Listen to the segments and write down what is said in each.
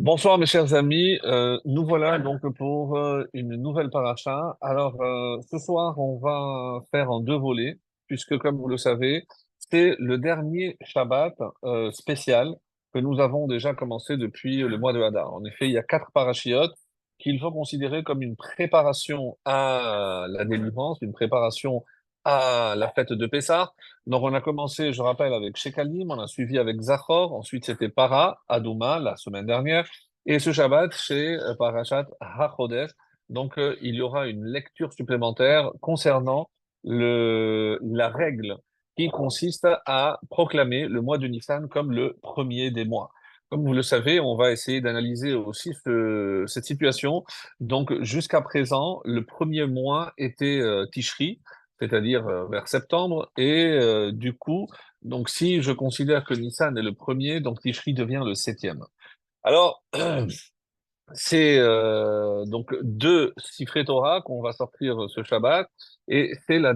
Bonsoir mes chers amis, nous voilà donc pour une nouvelle paracha. Alors ce soir on va faire en deux volets, puisque comme vous le savez, c'est le dernier Shabbat spécial que nous avons déjà commencé depuis le mois de Hadar. En effet, il y a quatre parachiotes qu'il faut considérer comme une préparation à la délivrance, une préparation à la fête de Pessah. Donc on a commencé, je rappelle, avec Shekalim, on a suivi avec Zachor, ensuite c'était Para, Adouma la semaine dernière. Et ce Shabbat, chez Parashat HaChodesh, donc il y aura une lecture supplémentaire concernant la règle qui consiste à proclamer le mois de Nissan comme le premier des mois. Comme vous le savez, on va essayer d'analyser aussi cette situation. Donc jusqu'à présent, le premier mois était Tishri, c'est-à-dire vers septembre, et du coup, donc si je considère que Nissan est le premier, donc Tishri devient le septième. Alors, c'est donc deux Sifrei Torah qu'on va sortir ce Shabbat, et c'est le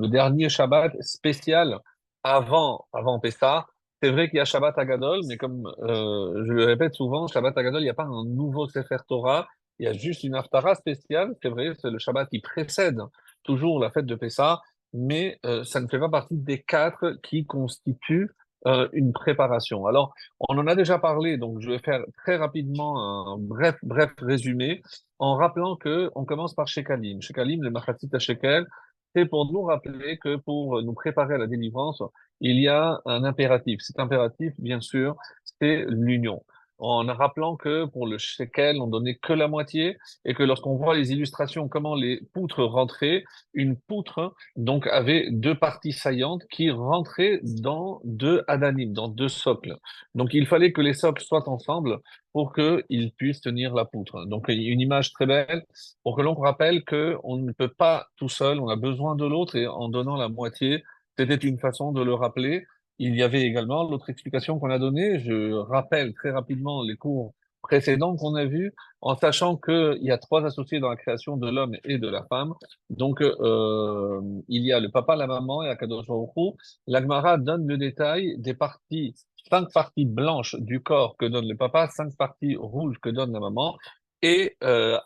dernier Shabbat spécial avant Pessah. C'est vrai qu'il y a Shabbat Hagadol, mais comme je le répète souvent, Shabbat Hagadol, il n'y a pas un nouveau Sefer Torah, il y a juste une Haftarah spéciale. C'est vrai, c'est le Shabbat qui précède toujours la fête de Pessah, mais ça ne fait pas partie des quatre qui constituent une préparation. Alors, on en a déjà parlé, donc je vais faire très rapidement un bref résumé en rappelant que on commence par Shekalim. Shekalim, le Machatzit à Shekel, c'est pour nous rappeler que pour nous préparer à la délivrance, il y a un impératif. Cet impératif, bien sûr, c'est l'union. En rappelant que pour le shekel, on donnait que la moitié et que lorsqu'on voit les illustrations, comment les poutres rentraient, une poutre donc avait deux parties saillantes qui rentraient dans deux adanim, dans deux socles. Donc il fallait que les socles soient ensemble pour qu'ils puissent tenir la poutre. Donc il y a une image très belle pour que l'on rappelle que on ne peut pas tout seul, on a besoin de l'autre et en donnant la moitié, c'était une façon de le rappeler. Il y avait également l'autre explication qu'on a donnée. Je rappelle très rapidement les cours précédents qu'on a vus, en sachant qu'il y a trois associés dans la création de l'homme et de la femme. Donc, il y a le papa, la maman et Akadosh Baruch Hu. L'Agmara donne le détail des parties, cinq parties blanches du corps que donne le papa, cinq parties rouges que donne la maman, et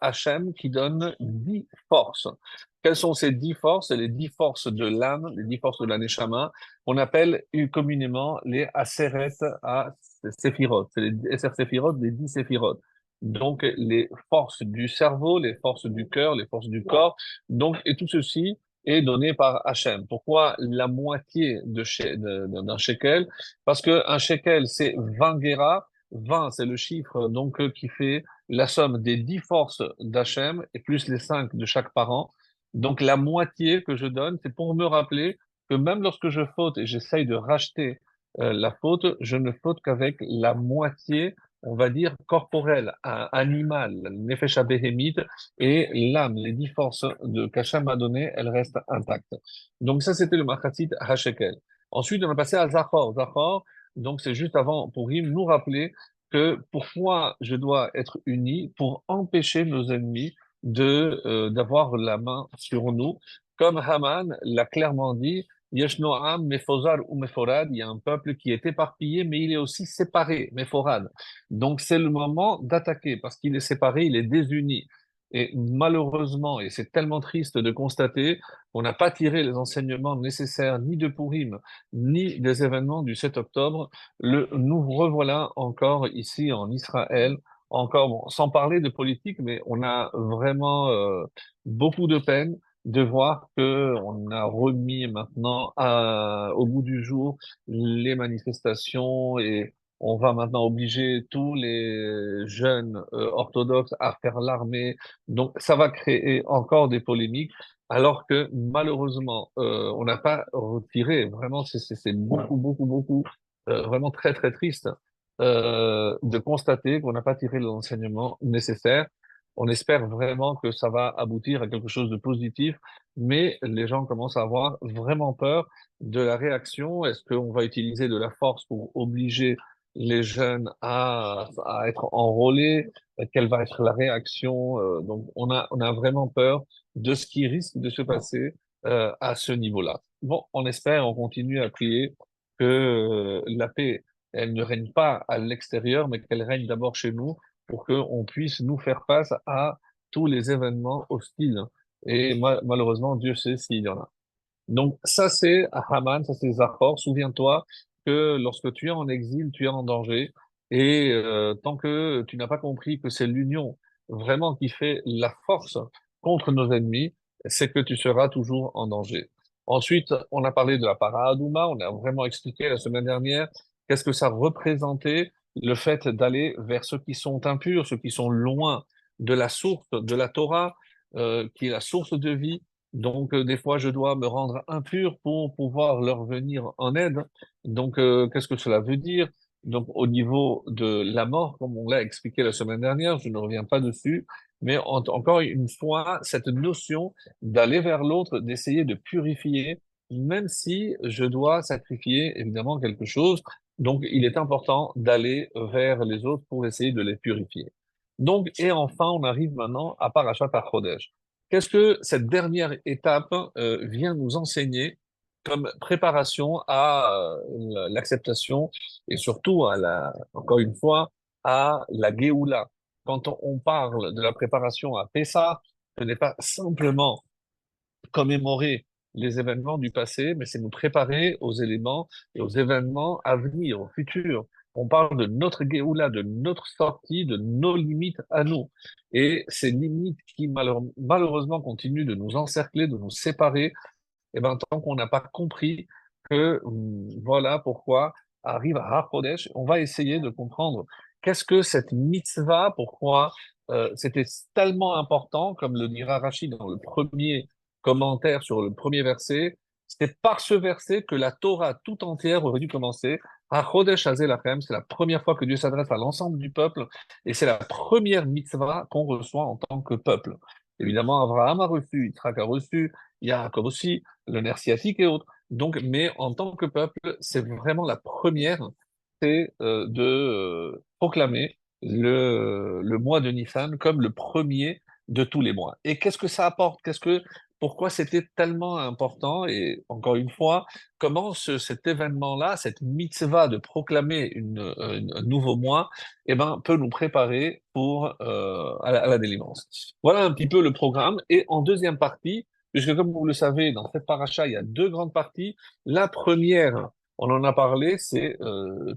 Hachem qui donne 10 forces. Quelles sont ces 10 forces? C'est les 10 forces de l'âme, les 10 forces de la Neshama, qu'on appelle communément les Aseret à Séphirot. C'est les Eser Séphirot, les 10 Séphirot. Donc, les forces du cerveau, les forces du cœur, les forces du corps. Donc, et tout ceci est donné par Hachem. Pourquoi la moitié d'un shekel? Parce que un shekel, c'est 20 guéras. 20, c'est le chiffre donc qui fait la somme des 10 forces d'Hachem et plus les 5 de chaque parent. Donc la moitié que je donne, c'est pour me rappeler que même lorsque je faute et j'essaye de racheter la faute, je ne faute qu'avec la moitié, on va dire, corporelle, animale, le nefesh habehemite, et l'âme, les 10 forces qu'Hachem m'a données, elles restent intactes. Donc ça, c'était le Machatzit Hashekel. Ensuite, on a passé à Zachor. Zachor, donc c'est juste avant pour nous rappeler que pourquoi je dois être uni pour empêcher nos ennemis d'avoir la main sur nous. Comme Haman l'a clairement dit, Yeshno Am Mefozar ou Meforad, il y a un peuple qui est éparpillé, mais il est aussi séparé, Meforad. Donc c'est le moment d'attaquer, parce qu'il est séparé, il est désuni. Et malheureusement, et c'est tellement triste de constater, on n'a pas tiré les enseignements nécessaires ni de Purim, ni des événements du 7 octobre. Nous revoilà encore ici en Israël, encore, bon, sans parler de politique, mais on a vraiment beaucoup de peine de voir que on a remis maintenant au bout du jour les manifestations et on va maintenant obliger tous les jeunes orthodoxes à faire l'armée. Donc ça va créer encore des polémiques, alors que malheureusement on n'a pas retiré. Vraiment, c'est beaucoup vraiment très très triste de constater qu'on n'a pas tiré l'enseignement nécessaire. On espère vraiment que ça va aboutir à quelque chose de positif, mais les gens commencent à avoir vraiment peur de la réaction. Est-ce qu'on va utiliser de la force pour obliger les jeunes à être enrôlés? Quelle va être la réaction? Donc, on a vraiment peur de ce qui risque de se passer à ce niveau-là. Bon, on espère, on continue à prier que la paix elle ne règne pas à l'extérieur, mais qu'elle règne d'abord chez nous pour qu'on puisse nous faire face à tous les événements hostiles. Et malheureusement, Dieu sait s'il y en a. Donc ça c'est Haman, ça c'est Zachor. Souviens-toi que lorsque tu es en exil, tu es en danger. Et tant que tu n'as pas compris que c'est l'union vraiment qui fait la force contre nos ennemis, c'est que tu seras toujours en danger. Ensuite, on a parlé de la Paradouma, on a vraiment expliqué la semaine dernière qu'est-ce que ça représentait, le fait d'aller vers ceux qui sont impurs, ceux qui sont loin de la source de la Torah, qui est la source de vie. Donc, des fois, je dois me rendre impur pour pouvoir leur venir en aide. Donc, qu'est-ce que cela veut dire? Donc, au niveau de la mort, comme on l'a expliqué la semaine dernière, je ne reviens pas dessus, mais encore une fois, cette notion d'aller vers l'autre, d'essayer de purifier, même si je dois sacrifier évidemment quelque chose. Donc, il est important d'aller vers les autres pour essayer de les purifier. Donc, et enfin, on arrive maintenant à Parashat HaChodesh. Qu'est-ce que cette dernière étape vient nous enseigner comme préparation à l'acceptation et surtout encore une fois, à la Géoula. Quand on parle de la préparation à Pessah, ce n'est pas simplement commémorer les événements du passé, mais c'est nous préparer aux éléments et aux événements à venir, au futur. On parle de notre Géoula, de notre sortie, de nos limites à nous. Et ces limites qui malheureusement continuent de nous encercler, de nous séparer, et ben, tant qu'on n'a pas compris que voilà pourquoi arrive à HaKodesh, on va essayer de comprendre qu'est-ce que cette mitzvah, pourquoi c'était tellement important, comme le dira Rachid dans le premier commentaire sur le premier verset, c'est par ce verset que la Torah tout entière aurait dû commencer. HaKodesh Hazeh Lachem, c'est la première fois que Dieu s'adresse à l'ensemble du peuple, et c'est la première mitzvah qu'on reçoit en tant que peuple. Évidemment, Abraham a reçu, Yitzhak a reçu, Yaakov aussi, le nerf sciatique et autres. Donc, mais en tant que peuple, c'est vraiment la première, c'est de proclamer le mois de Nissan comme le premier de tous les mois. Et qu'est-ce que ça apporte? Pourquoi c'était tellement important? Et encore une fois, comment cet événement-là, cette mitzvah de proclamer un nouveau mois, eh ben, peut nous préparer pour à la délivrance. Voilà un petit peu le programme. Et en deuxième partie, puisque comme vous le savez, dans cette paracha, il y a deux grandes parties. La première, on en a parlé, c'est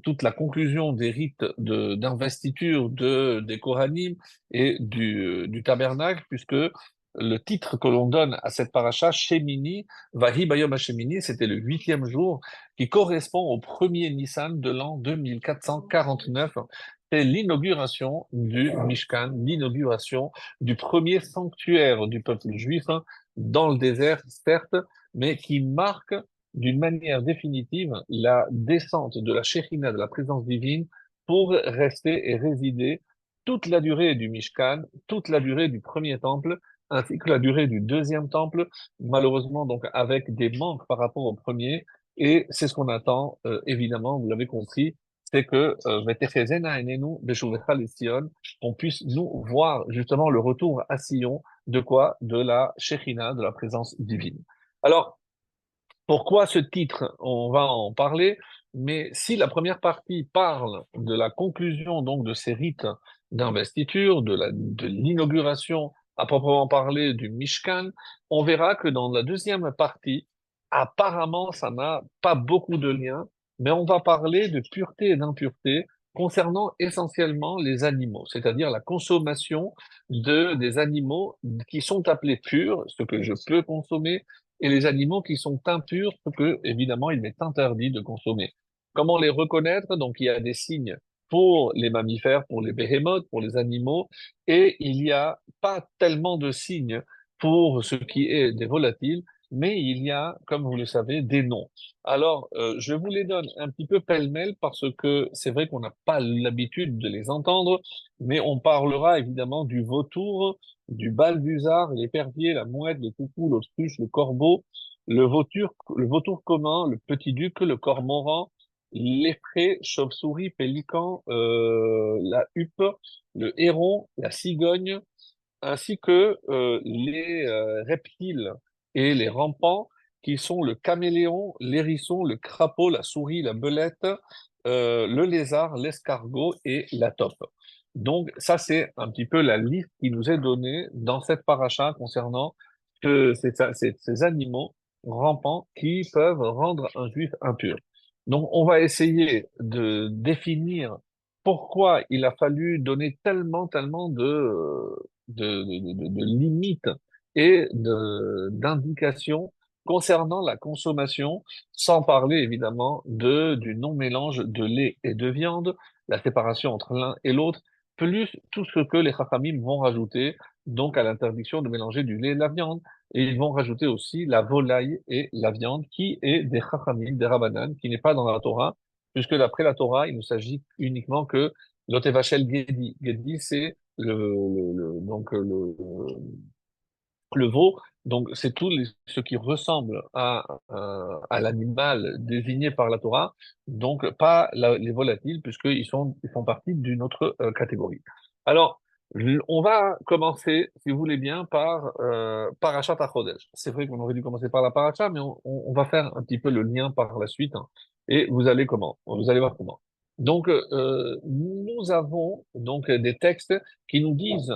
toute la conclusion des rites d'investiture des Kohanim et du tabernacle, puisque le titre que l'on donne à cette paracha, Shemini, Vahi Bayom Hashemini, c'était le huitième jour, qui correspond au premier Nissan de l'an 2449. C'est l'inauguration du Mishkan, l'inauguration du premier sanctuaire du peuple juif, hein, dans le désert, certes, mais qui marque d'une manière définitive la descente de la Shekhinah, de la présence divine, pour rester et résider toute la durée du Mishkan, toute la durée du premier temple, ainsi que la durée du deuxième temple, malheureusement donc avec des manques par rapport au premier, et c'est ce qu'on attend, évidemment, vous l'avez compris, c'est que V'etechezena enenu beshuvecha leTzion, qu'on puisse nous voir justement le retour à Sion. De quoi? De la Shekhinah, de la présence divine. Alors, pourquoi ce titre? On va en parler, mais si la première partie parle de la conclusion donc de ces rites d'investiture, de l'inauguration à proprement parler du Mishkan, on verra que dans la deuxième partie, apparemment, ça n'a pas beaucoup de lien, mais on va parler de pureté et d'impureté concernant essentiellement les animaux, c'est-à-dire la consommation des animaux qui sont appelés purs, ce que je peux consommer, et les animaux qui sont impurs, ce que, évidemment, il m'est interdit de consommer. Comment les reconnaître? Donc, il y a des signes pour les mammifères, pour les béhémoths, pour les animaux, et il n'y a pas tellement de signes pour ce qui est des volatiles, mais il y a, comme vous le savez, des noms. Alors, je vous les donne un petit peu pêle-mêle parce que c'est vrai qu'on n'a pas l'habitude de les entendre, mais on parlera évidemment du vautour, du balbuzard, l'épervier, la mouette, le coucou, l'autruche, le corbeau, le vautour commun, le petit duc, le cormoran, l'effraie, chauve-souris, pélican, la huppe, le héron, la cigogne, ainsi que les reptiles et les rampants, qui sont le caméléon, l'hérisson, le crapaud, la souris, la belette, le lézard, l'escargot et la taupe. Donc, ça, c'est un petit peu la liste qui nous est donnée dans cette paracha concernant ces animaux rampants qui peuvent rendre un juif impur. Donc, on va essayer de définir pourquoi il a fallu donner tellement de limites et d'indications concernant la consommation, sans parler évidemment du non-mélange de lait et de viande, la séparation entre l'un et l'autre, plus tout ce que les Chachamim vont rajouter, donc à l'interdiction de mélanger du lait et de la viande. Et ils vont rajouter aussi la volaille et la viande, qui est des Chachamim, des Rabbanan, qui n'est pas dans la Torah, puisque d'après la Torah, il ne s'agit uniquement que l'Otevachel Gedi. Gedi, c'est le veau, donc c'est ce qui ressemble à l'animal désigné par la Torah, donc pas les volatiles, ils font partie d'une autre catégorie. Alors, on va commencer, si vous voulez bien, par Parashat HaChodesh. C'est vrai qu'on aurait dû commencer par la Paracha, mais on va faire un petit peu le lien par la suite, hein, et vous allez voir comment. Donc, nous avons donc des textes qui nous disent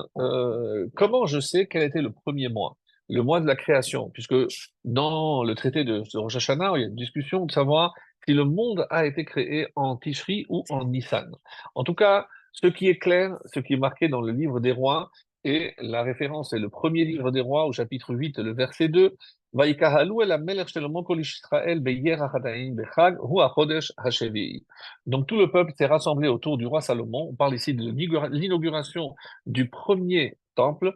comment je sais quel était le mois de la création, puisque dans le traité de Rosh Hashanah, il y a une discussion de savoir si le monde a été créé en Tishri ou en Nissan. En tout cas, ce qui est clair, ce qui est marqué dans le livre des rois, et la référence est le premier livre des rois au chapitre 8, le verset 2, Vaïkahalou el hamelech Shlomo kol Israël beyer hachataim bechag hu hachodesh hashevi. Donc tout le peuple s'est rassemblé autour du roi Salomon. On parle ici de l'inauguration du premier temple,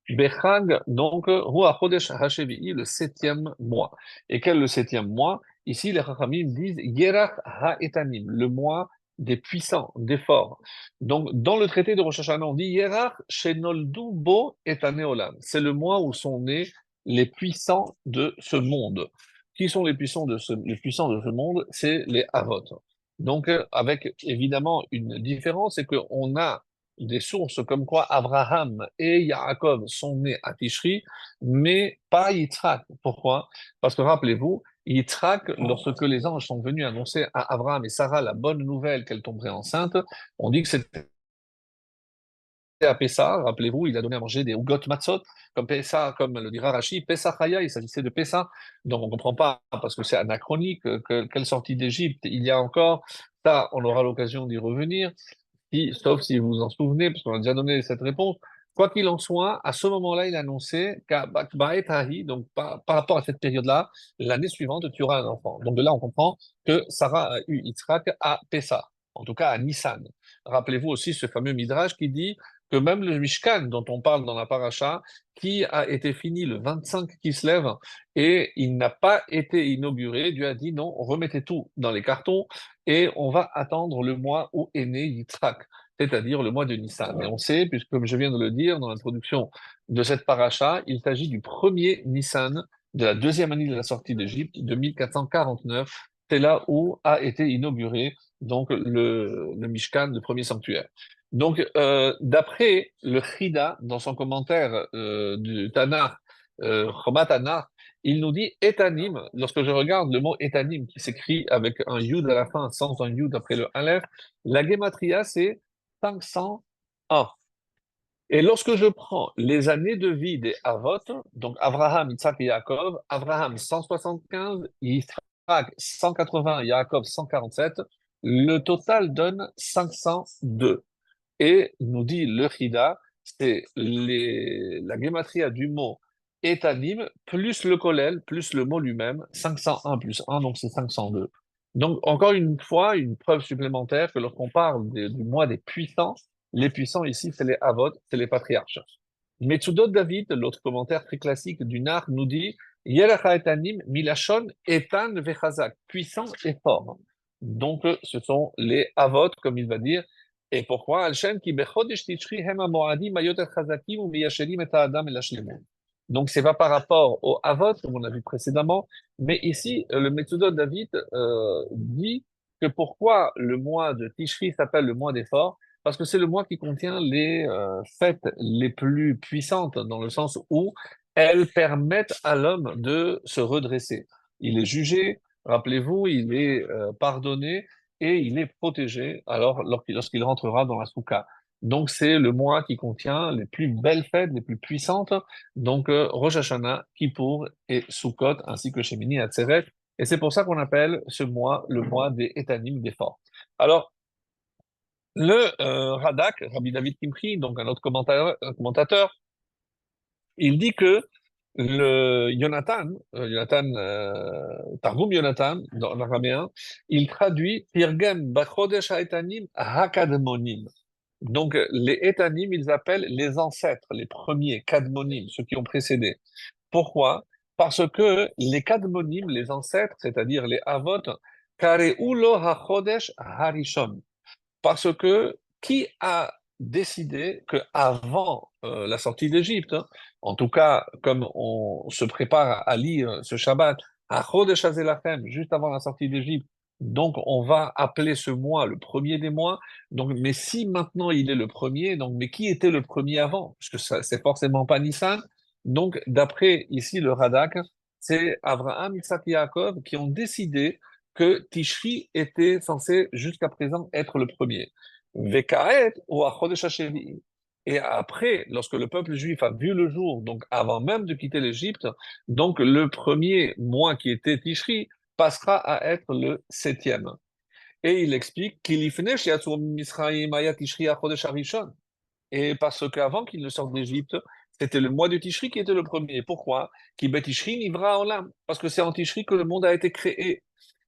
Bechag, donc, Rua Chodesh Hashevi'i, le septième mois. Et quel est le septième mois? Ici, les Chachamim disent Yerach HaEtanim, le mois des puissants, des forts. Donc, dans le traité de Rosh Hashanah, on dit Yerach Shenoldu Bo Etane Olam. C'est le mois où sont nés les puissants de ce monde. Qui sont les puissants de ce monde? C'est les Avot. Donc, avec évidemment une différence, c'est qu'on a des sources comme quoi Abraham et Yaakov sont nés à Tishri, mais pas Yitzhak. Pourquoi? Parce que rappelez-vous, Yitzhak, lorsque les anges sont venus annoncer à Abraham et Sarah la bonne nouvelle qu'elle tomberait enceinte, on dit que c'était à Pessah, rappelez-vous, il a donné à manger des Ugot Matzot, comme Pessah, comme le dira Rashi, Pessah Chaya, il s'agissait de Pessah, donc on ne comprend pas, parce que c'est anachronique, quelle sortie d'Égypte il y a encore, ça, on aura l'occasion d'y revenir, sauf si vous vous en souvenez, parce qu'on a déjà donné cette réponse. Quoi qu'il en soit, à ce moment-là, il annonçait donc par rapport à cette période-là, l'année suivante, tu auras un enfant. Donc de là, on comprend que Sarah a eu Yitzhak à Pessah, en tout cas à Nissan. Rappelez-vous aussi ce fameux Midrash qui dit que même le Mishkan dont on parle dans la paracha, qui a été fini le 25 qui se lève, et il n'a pas été inauguré, Dieu a dit non, remettez tout dans les cartons, et on va attendre le mois où est né Yitzhak, c'est-à-dire le mois de Nissan. Et on sait, puisque comme je viens de le dire dans l'introduction de cette paracha, il s'agit du premier Nissan de la deuxième année de la sortie d'Égypte, de 1449. C'est là où a été inauguré donc le Mishkan, le premier sanctuaire. Donc, d'après le Chida, dans son commentaire du Tanakh, Chomat Tanakh, il nous dit Etanim. Lorsque je regarde le mot Etanim qui s'écrit avec un Yud à la fin, sans un Yud après le Aleph, la Gematria c'est 501. Et lorsque je prends les années de vie des Avot, donc Abraham, Isaac et Yaakov, Abraham 175, Yitzhak 180, Yaakov 147, le total donne 502. Et nous dit le Chida, c'est la gématria du mot étanim plus le kollel plus le mot lui-même, 501 plus 1, donc c'est 502. Donc encore une fois, une preuve supplémentaire que lorsqu'on parle du mois des puissants, les puissants ici, c'est les avot, c'est les patriarches. Metsudot David, l'autre commentaire très classique du Nar, nous dit Yelacha etanim milachon etan vechazak, puissant et fort. Donc ce sont les avot, comme il va dire. Et pourquoi? Al-Shem ki bechodesh tishri hem hamoadim hayoter chazakim u miyasherim et ha'adam el hashlemut. Donc c'est pas par rapport au avot, comme on a vu précédemment, mais ici le Metsudot David dit que pourquoi le mois de Tishri s'appelle le mois des forts, parce que c'est le mois qui contient les fêtes les plus puissantes, dans le sens où elles permettent à l'homme de se redresser. Il est jugé, rappelez-vous, il est pardonné, et il est protégé alors lorsqu'il rentrera dans la soukha. Donc c'est le mois qui contient les plus belles fêtes, les plus puissantes, donc Rosh Hashanah, Kippour et Sukkot, ainsi que Shemini Atzeret. Et c'est pour ça qu'on appelle ce mois le mois des Étanim, des forts. Alors, le Radak, Rabbi David Kimchi, donc un autre commentateur, il dit que le Jonathan, Targum Jonathan, dans l'araméen, il traduit Tirgem Bachodesh Haetanim Hakadmonim. Donc, les Etanim, ils appellent les ancêtres, les premiers, Kadmonim, ceux qui ont précédé. Pourquoi? Parce que les Kadmonim, les ancêtres, c'est-à-dire les Avot, Kareulo HaChodesh Harishon. Parce que qui a décidé que avant la sortie d'Égypte, hein, en tout cas, comme on se prépare à lire ce Shabbat, à Chodesh Hazelachem, juste avant la sortie d'Égypte, donc on va appeler ce mois le premier des mois. Donc, mais si maintenant il est le premier, donc mais qui était le premier avant? Parce que ça, c'est forcément pas Nissan. Donc, d'après ici le Radak, c'est Abraham, Isaac et Yaakov qui ont décidé que Tishri était censé jusqu'à présent être le premier. Vekaet ou Achodesh HaSheni. Et après, lorsque le peuple juif a vu le jour, donc avant même de quitter l'Égypte, donc le premier mois qui était Tishri passera à être le septième. Et il explique qu'il et parce qu'avant qu'il ne sorte d'Égypte, c'était le mois de Tishri qui était le premier. Pourquoi? Qui bet Tishri nivra olam. Parce que c'est en Tishri que le monde a été créé.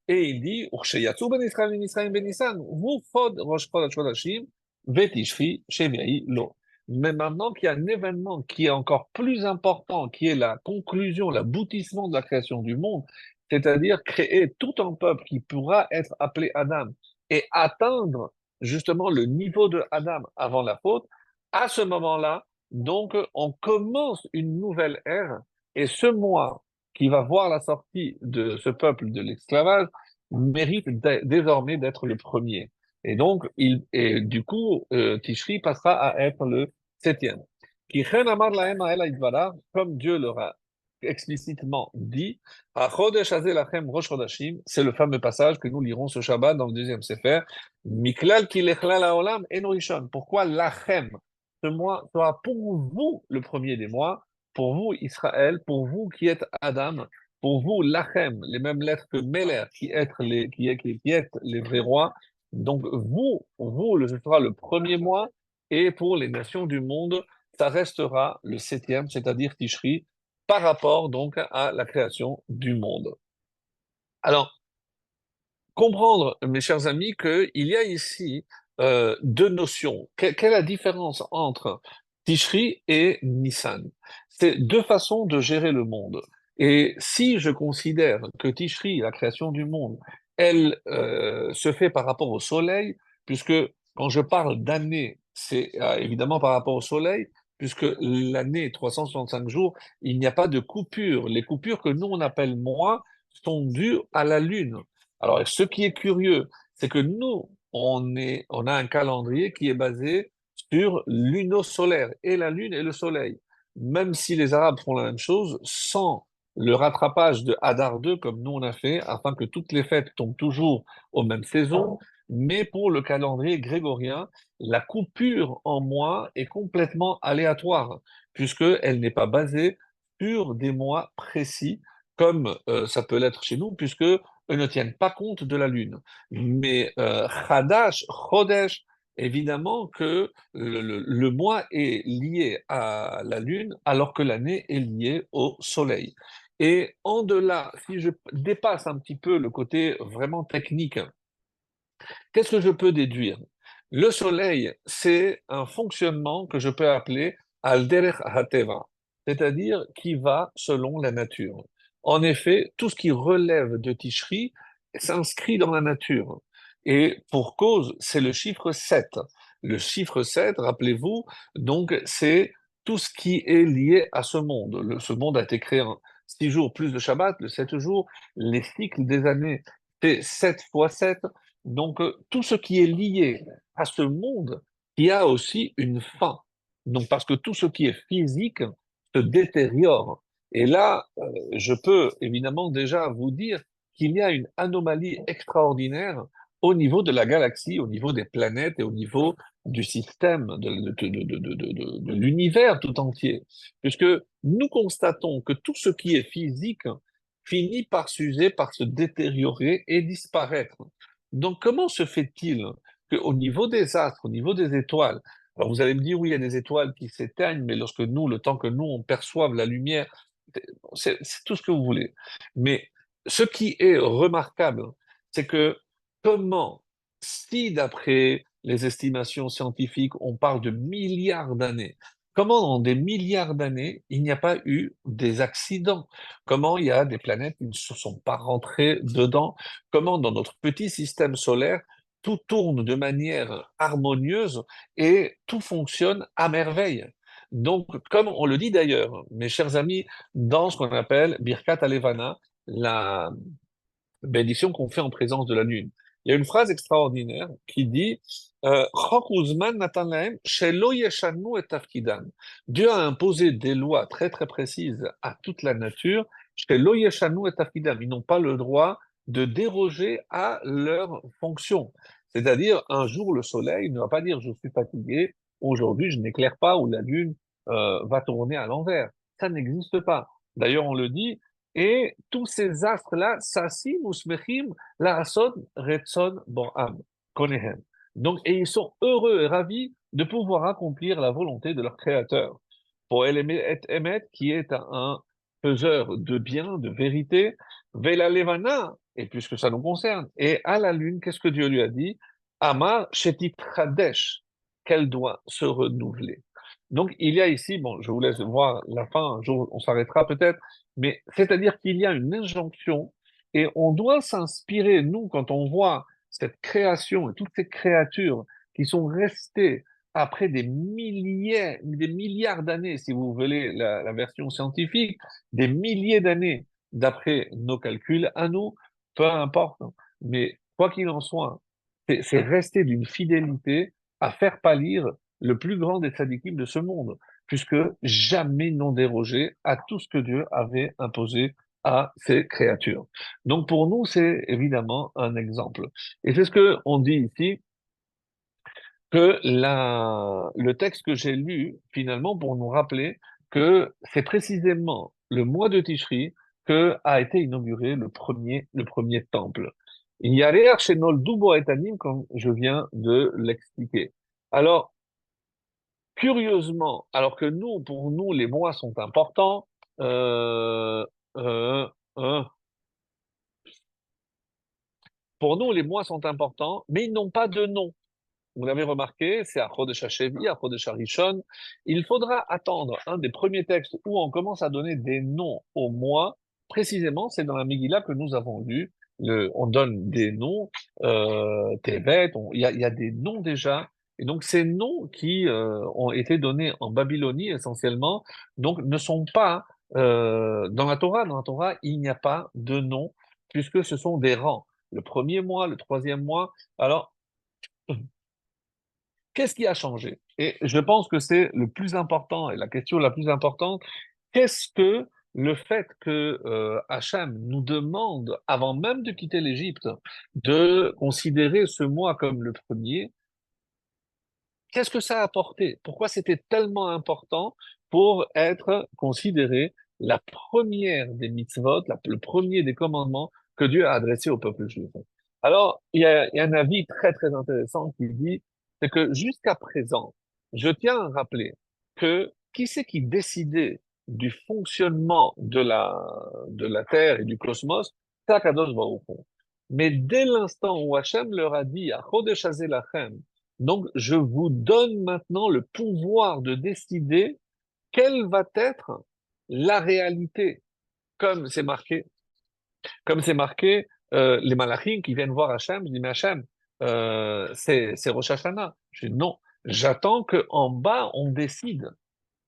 Et il dit, Ursheyatsu ben Israël ben Nissan, vous fod Rosh Chodesh Hodashim, vetishri shevei lo. Mais maintenant qu'il y a un événement qui est encore plus important, qui est la conclusion, l'aboutissement de la création du monde, c'est-à-dire créer tout un peuple qui pourra être appelé Adam et atteindre justement le niveau de Adam avant la faute, à ce moment-là, donc, on commence une nouvelle ère et ce mois qui va voir la sortie de ce peuple de l'esclavage mérite désormais d'être le premier. Et donc, et du coup, Tishri passera à être le septième. Qui comme Dieu leur a explicitement dit, c'est le fameux passage que nous lirons ce Shabbat dans le deuxième Sefer. Miklal ki lechlal haolam eno rishon. Pourquoi lachem, ce mois sera pour vous le premier des mois, pour vous Israël, pour vous qui êtes Adam, pour vous lachem, les mêmes lettres que Meler, qui êtes les vrais rois. Donc vous, ce sera le premier mois, et pour les nations du monde, ça restera le septième, c'est-à-dire Tishri, par rapport donc à la création du monde. Alors, comprendre, mes chers amis, qu'il y a ici deux notions. Quelle est la différence entre Tishri et Nissan? C'est deux façons de gérer le monde. Et si je considère que Tishri, la création du monde, elle se fait par rapport au soleil, puisque quand je parle d'année, c'est évidemment par rapport au soleil, puisque l'année, 365 jours, il n'y a pas de coupure. Les coupures que nous, on appelle mois, sont dues à la Lune. Alors, ce qui est curieux, c'est que nous, on a un calendrier qui est basé sur luno-solaire, et la Lune et le Soleil. Même si les Arabes font la même chose, sans le rattrapage de Hadar 2, comme nous on a fait, afin que toutes les fêtes tombent toujours aux mêmes saisons, mais pour le calendrier grégorien, la coupure en mois est complètement aléatoire, puisqu'elle n'est pas basée sur des mois précis, comme ça peut l'être chez nous, puisque eux ne tiennent pas compte de la lune. Mais Chadash, Chodesh, évidemment que le mois est lié à la lune, alors que l'année est liée au soleil. Et en delà, si je dépasse un petit peu le côté vraiment technique, qu'est-ce que je peux déduire? Le soleil, c'est un fonctionnement que je peux appeler al-derech hateva, c'est-à-dire qui va selon la nature. En effet, tout ce qui relève de Tishri s'inscrit dans la nature. Et pour cause, c'est le chiffre 7. Le chiffre 7, rappelez-vous, donc c'est tout ce qui est lié à ce monde. Ce monde a été créé en 6 jours plus le Shabbat, le 7 jours, les cycles des années, c'est 7 fois 7. Donc, tout ce qui est lié à ce monde qui a aussi une fin. Donc, parce que tout ce qui est physique se détériore. Et là, je peux évidemment déjà vous dire qu'il y a une anomalie extraordinaire au niveau de la galaxie, au niveau des planètes et au niveau du système, de l'univers tout entier. Puisque nous constatons que tout ce qui est physique finit par s'user, par se détériorer et disparaître. Donc comment se fait-il qu'au niveau des astres, au niveau des étoiles, alors vous allez me dire, oui, il y a des étoiles qui s'éteignent, mais lorsque nous, le temps que nous, on perçoive la lumière, c'est tout ce que vous voulez. Mais ce qui est remarquable, c'est que comment, si d'après les estimations scientifiques, on parle de milliards d'années, comment dans des milliards d'années, il n'y a pas eu des accidents? Comment il y a des planètes qui ne se sont pas rentrées dedans? Comment dans notre petit système solaire, tout tourne de manière harmonieuse et tout fonctionne à merveille? Donc, comme on le dit d'ailleurs, mes chers amis, dans ce qu'on appelle Birkat Alevana, la bénédiction qu'on fait en présence de la lune. Il y a une phrase extraordinaire qui dit Chok uzman natan lahem shelo yeshanu et tafkidan. Dieu a imposé des lois très très précises à toute la nature. Shelo yeshanu et tafkidan. Ils n'ont pas le droit de déroger à leur fonction. C'est-à-dire, un jour, le soleil ne va pas dire je suis fatigué, aujourd'hui je n'éclaire pas ou la lune va tourner à l'envers. Ça n'existe pas. D'ailleurs, on le dit, et tous ces astres-là, Sassim ou Smechim, Laasod, Retson, Boram, Konehem. Donc, et ils sont heureux et ravis de pouvoir accomplir la volonté de leur Créateur. Pour El Emet, qui est un faiseur de bien, de vérité, Vela Levana, et puisque ça nous concerne, et à la lune, qu'est-ce que Dieu lui a dit? Amar Shetit Chadesh, qu'elle doit se renouveler. Donc, il y a ici, bon, je vous laisse voir la fin, un jour on s'arrêtera peut-être, mais c'est-à-dire qu'il y a une injonction et on doit s'inspirer, nous, quand on voit cette création et toutes ces créatures qui sont restées après des milliers, des milliards d'années, si vous voulez la version scientifique, des milliers d'années d'après nos calculs à nous, peu importe. Mais quoi qu'il en soit, c'est rester d'une fidélité à faire pâlir le plus grand des tzadikim de ce monde, puisque jamais n'ont dérogé à tout ce que Dieu avait imposé à ses créatures. Donc pour nous, c'est évidemment un exemple. Et c'est ce que on dit ici, que le texte que j'ai lu, finalement, pour nous rappeler que c'est précisément le mois de Tishri que a été inauguré le premier temple. Il y a l'air chez Noldu Boetanim, comme je viens de l'expliquer. Alors, curieusement, alors que nous, pour nous, les mois sont importants, euh, euh, euh, pour nous, les mois sont importants, mais ils n'ont pas de nom. Vous l'avez remarqué, c'est à Chodesh HaShevi, à Chodesh HaRishon. Il faudra attendre un des premiers textes où on commence à donner des noms aux mois. Précisément, c'est dans la Megillah que nous avons lu. On donne des noms, Tevet, il y a des noms déjà. Et donc, ces noms qui ont été donnés en Babylonie essentiellement, donc ne sont pas dans la Torah. Dans la Torah, il n'y a pas de nom, puisque ce sont des rangs. Le premier mois, le troisième mois. Alors, qu'est-ce qui a changé? Et je pense que c'est le plus important et la question la plus importante. Qu'est-ce que le fait que Hachem nous demande, avant même de quitter l'Égypte, de considérer ce mois comme le premier, qu'est-ce que ça a apporté? Pourquoi c'était tellement important pour être considéré la première des mitzvot, le premier des commandements que Dieu a adressé au peuple juif? Alors, il y a un avis très très intéressant qui dit, c'est que jusqu'à présent, je tiens à rappeler que qui c'est qui décidait du fonctionnement de la Terre et du cosmos? C'est Akadosh Baruch Hu. Mais dès l'instant où Hachem leur a dit, à Chodesh Hazeh Lachem, donc, je vous donne maintenant le pouvoir de décider quelle va être la réalité, comme c'est marqué. Comme c'est marqué, les malachim qui viennent voir Hachem, je dis, mais Hachem, c'est Rosh Hashanah. Je dis, non, j'attends qu'en bas, on décide.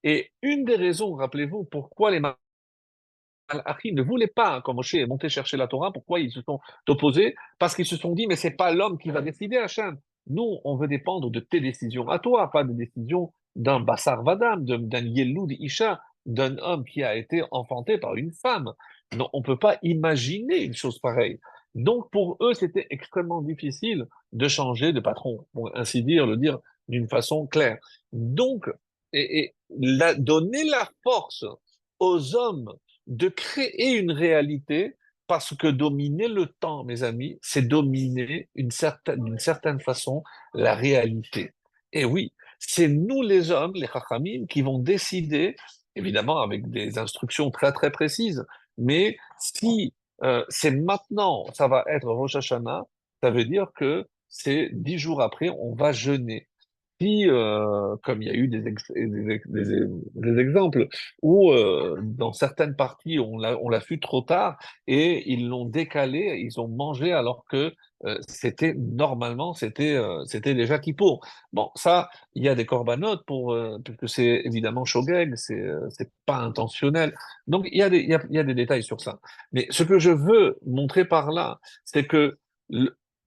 Et une des raisons, rappelez-vous, pourquoi les malachim ne voulaient pas, quand Moshe est monté chercher la Torah, pourquoi ils se sont opposés? Parce qu'ils se sont dit, mais c'est pas l'homme qui va décider, Hachem. Nous, on veut dépendre de tes décisions à toi, pas des décisions d'un Bassar Vadam, d'un Yelloud Isha, d'un homme qui a été enfanté par une femme. Non, on ne peut pas imaginer une chose pareille. Donc, pour eux, c'était extrêmement difficile de changer de patron, pour ainsi dire, le dire d'une façon claire. Donc, donner la force aux hommes de créer une réalité, parce que dominer le temps, mes amis, c'est dominer d'une certaine façon la réalité. Et oui, c'est nous les hommes, les chachamim, qui vont décider, évidemment avec des instructions très très précises, mais si c'est maintenant, ça va être Rosh Hashanah, ça veut dire que c'est 10 jours après, on va jeûner. Si, comme il y a eu des exemples où dans certaines parties on l'a fait trop tard et ils l'ont décalé, ils ont mangé alors que c'était normalement c'était déjà Kippour. Bon, ça, il y a des corbanotes pour puisque c'est évidemment shogeg, c'est pas intentionnel. Donc il y a il y a des détails sur ça. Mais ce que je veux montrer par là, c'est que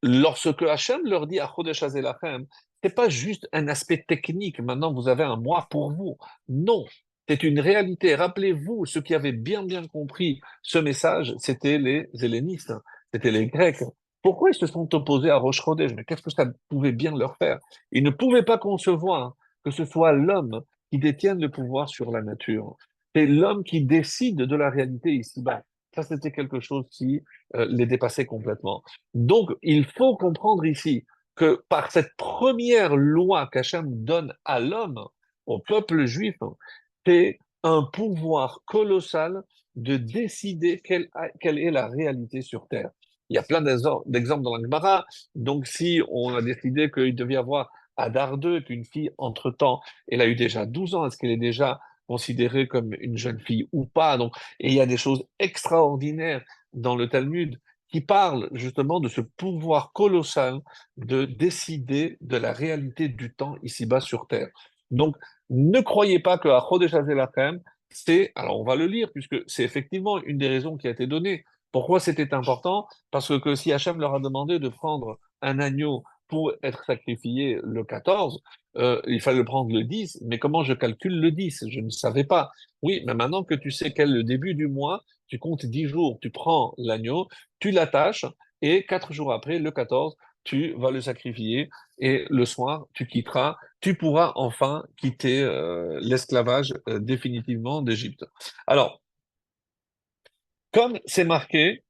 lorsque Hachem leur dit à Chodesh Hazelachem, c'est pas juste un aspect technique. Maintenant, vous avez un mois pour vous. Non, c'est une réalité. Rappelez-vous, ceux qui avaient bien compris ce message, c'était les hellénistes, c'était les Grecs. Pourquoi ils se sont opposés à Rosh Chodesh? Mais qu'est-ce que ça pouvait bien leur faire? Ils ne pouvaient pas concevoir que ce soit l'homme qui détienne le pouvoir sur la nature. C'est l'homme qui décide de la réalité ici-bas. Ça, c'était quelque chose qui les dépassait complètement. Donc, il faut comprendre ici que par cette première loi qu'Hachem donne à l'homme, au peuple juif, c'est un pouvoir colossal de décider quelle est la réalité sur Terre. Il y a plein d'exemples dans la Gemara. Donc, si on a décidé qu'il devait y avoir Hadar 2, qu'une fille, entre-temps, elle a eu déjà 12 ans, est-ce qu'elle est déjà considérée comme une jeune fille ou pas? Donc, et il y a des choses extraordinaires dans le Talmud qui parlent justement de ce pouvoir colossal de décider de la réalité du temps ici-bas sur Terre. Donc, ne croyez pas que à Chodesh Hazelachem, alors on va le lire, puisque c'est effectivement une des raisons qui a été donnée. Pourquoi c'était important? Parce que si Hachem leur a demandé de prendre un agneau pour être sacrifié le 14, il fallait le prendre le 10, mais comment je calcule le 10? Je ne savais pas. Oui, mais maintenant que tu sais quel est le début du mois, tu comptes 10 jours, tu prends l'agneau, tu l'attaches, et 4 jours après, le 14, tu vas le sacrifier, et le soir, tu quitteras, tu pourras enfin quitter l'esclavage définitivement d'Égypte. Alors, comme c'est marqué,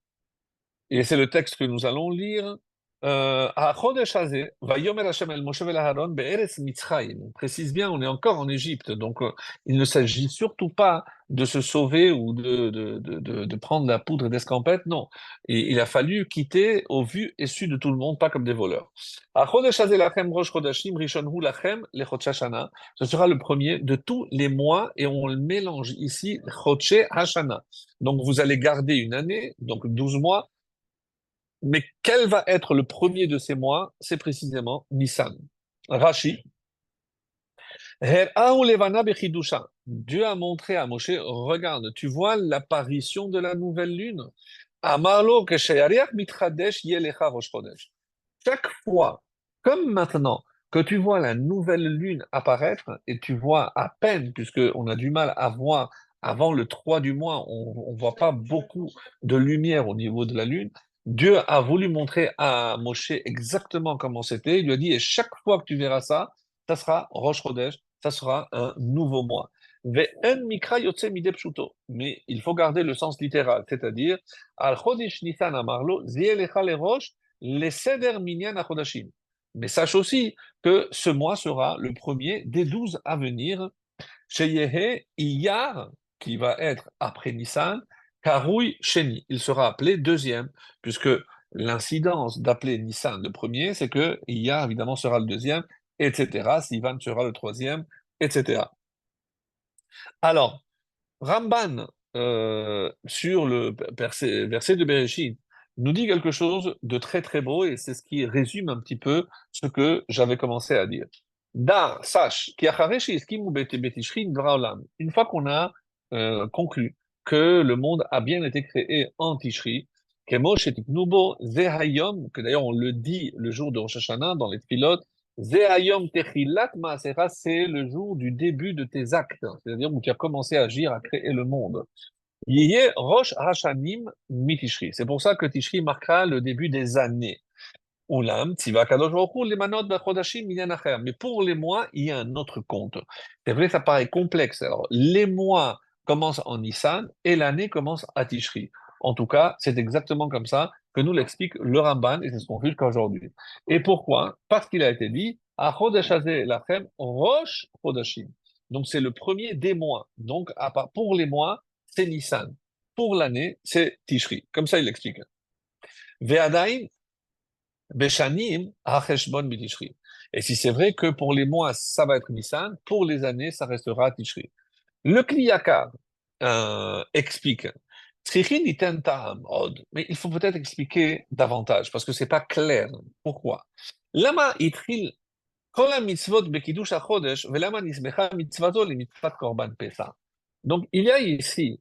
et c'est le texte que nous allons lire. החודש הזה, ויאמר השם אל משה ואל אהרון בארץ מצרים. On précise bien, on est encore en Égypte, donc il ne s'agit surtout pas de se sauver ou de prendre la poudre d'escampette, non. Et il a fallu quitter au vu et su de tout le monde, pas comme des voleurs. החודש הזה לכם ראש חודשים, ראשון הוא לכם לחודשי השנה. Ce sera le premier de tous les mois, et on le mélange ici, חודשי השנה. Donc vous allez garder une année, donc 12 mois, mais quel va être le premier de ces mois? C'est précisément Nissan. Rashi. Dieu a montré à Moshe, regarde, tu vois l'apparition de la nouvelle lune. Amarlo keshayariach mitradesh yelecha rosh chodesh. Chaque fois, comme maintenant, que tu vois la nouvelle lune apparaître, et tu vois à peine, puisque on a du mal à voir avant le 3 du mois, on ne voit pas beaucoup de lumière au niveau de la lune. Dieu a voulu montrer à Moshe exactement comment c'était. Il lui a dit, et chaque fois que tu verras ça, ça sera Rosh Chodesh, ça sera un nouveau mois. Ve'en mikra yotze midei pshuto. Mais il faut garder le sens littéral, c'est-à-dire, al chodesh Nisan amarlo, zielecha lerosh, les Seder Minyan HaChodashim. Mais sache aussi que ce mois sera le premier des 12 à venir. Chez Yehe, Iyar, qui va être après Nissan, Karoui Sheni. Il sera appelé deuxième, puisque l'incidence d'appeler Nissan le premier, c'est que Iyar, évidemment, sera le deuxième, etc. Sivan sera le troisième, etc. Alors, Ramban, sur le verset de Bereshit, nous dit quelque chose de très très beau, et c'est ce qui résume un petit peu ce que j'avais commencé à dire. Dar, sache, une fois qu'on a conclu que le monde a bien été créé en Tishri, que d'ailleurs on le dit le jour de Rosh Hashanah dans les pilotes, Zehayom Techilat Maasera, c'est le jour du début de tes actes, c'est-à-dire où tu as commencé à agir, à créer le monde. Yiyeh Rosh Hashanim mi-Tishri. C'est pour ça que Tishri marquera le début des années. Oulam, Tziva Kadosh Baruch Hu, les manot b'chodashim minyan acher. Mais pour les mois, il y a un autre compte. C'est vrai, ça paraît complexe. Alors, les mois commencent en Nissan et l'année commence à Tishri. En tout cas, c'est exactement comme ça que nous l'explique le Ramban et c'est ce qu'on fait jusqu'à aujourd'hui. Et pourquoi? Parce qu'il a été dit, à Chodesh Hazeh Lachem, Rosh Chodashim. Donc, c'est le premier des mois. Donc, pour les mois, c'est Nissan. Pour l'année, c'est Tishri. Comme ça, il l'explique. Ve'adain, Beshanim, Hacheshbon B'Tishri. Et si c'est vrai que pour les mois, ça va être Nissan, pour les années, ça restera Tishri. Le Kliyakar explique, Tzrichin iten ta'am od. Mais il faut peut-être expliquer davantage, parce que c'est pas clair. Pourquoi? Lama itril kol ha-mitzvot bekidush ha-chodesh, velama nismecha mitzvato le mitzvat korban Pesach. Donc, il y a ici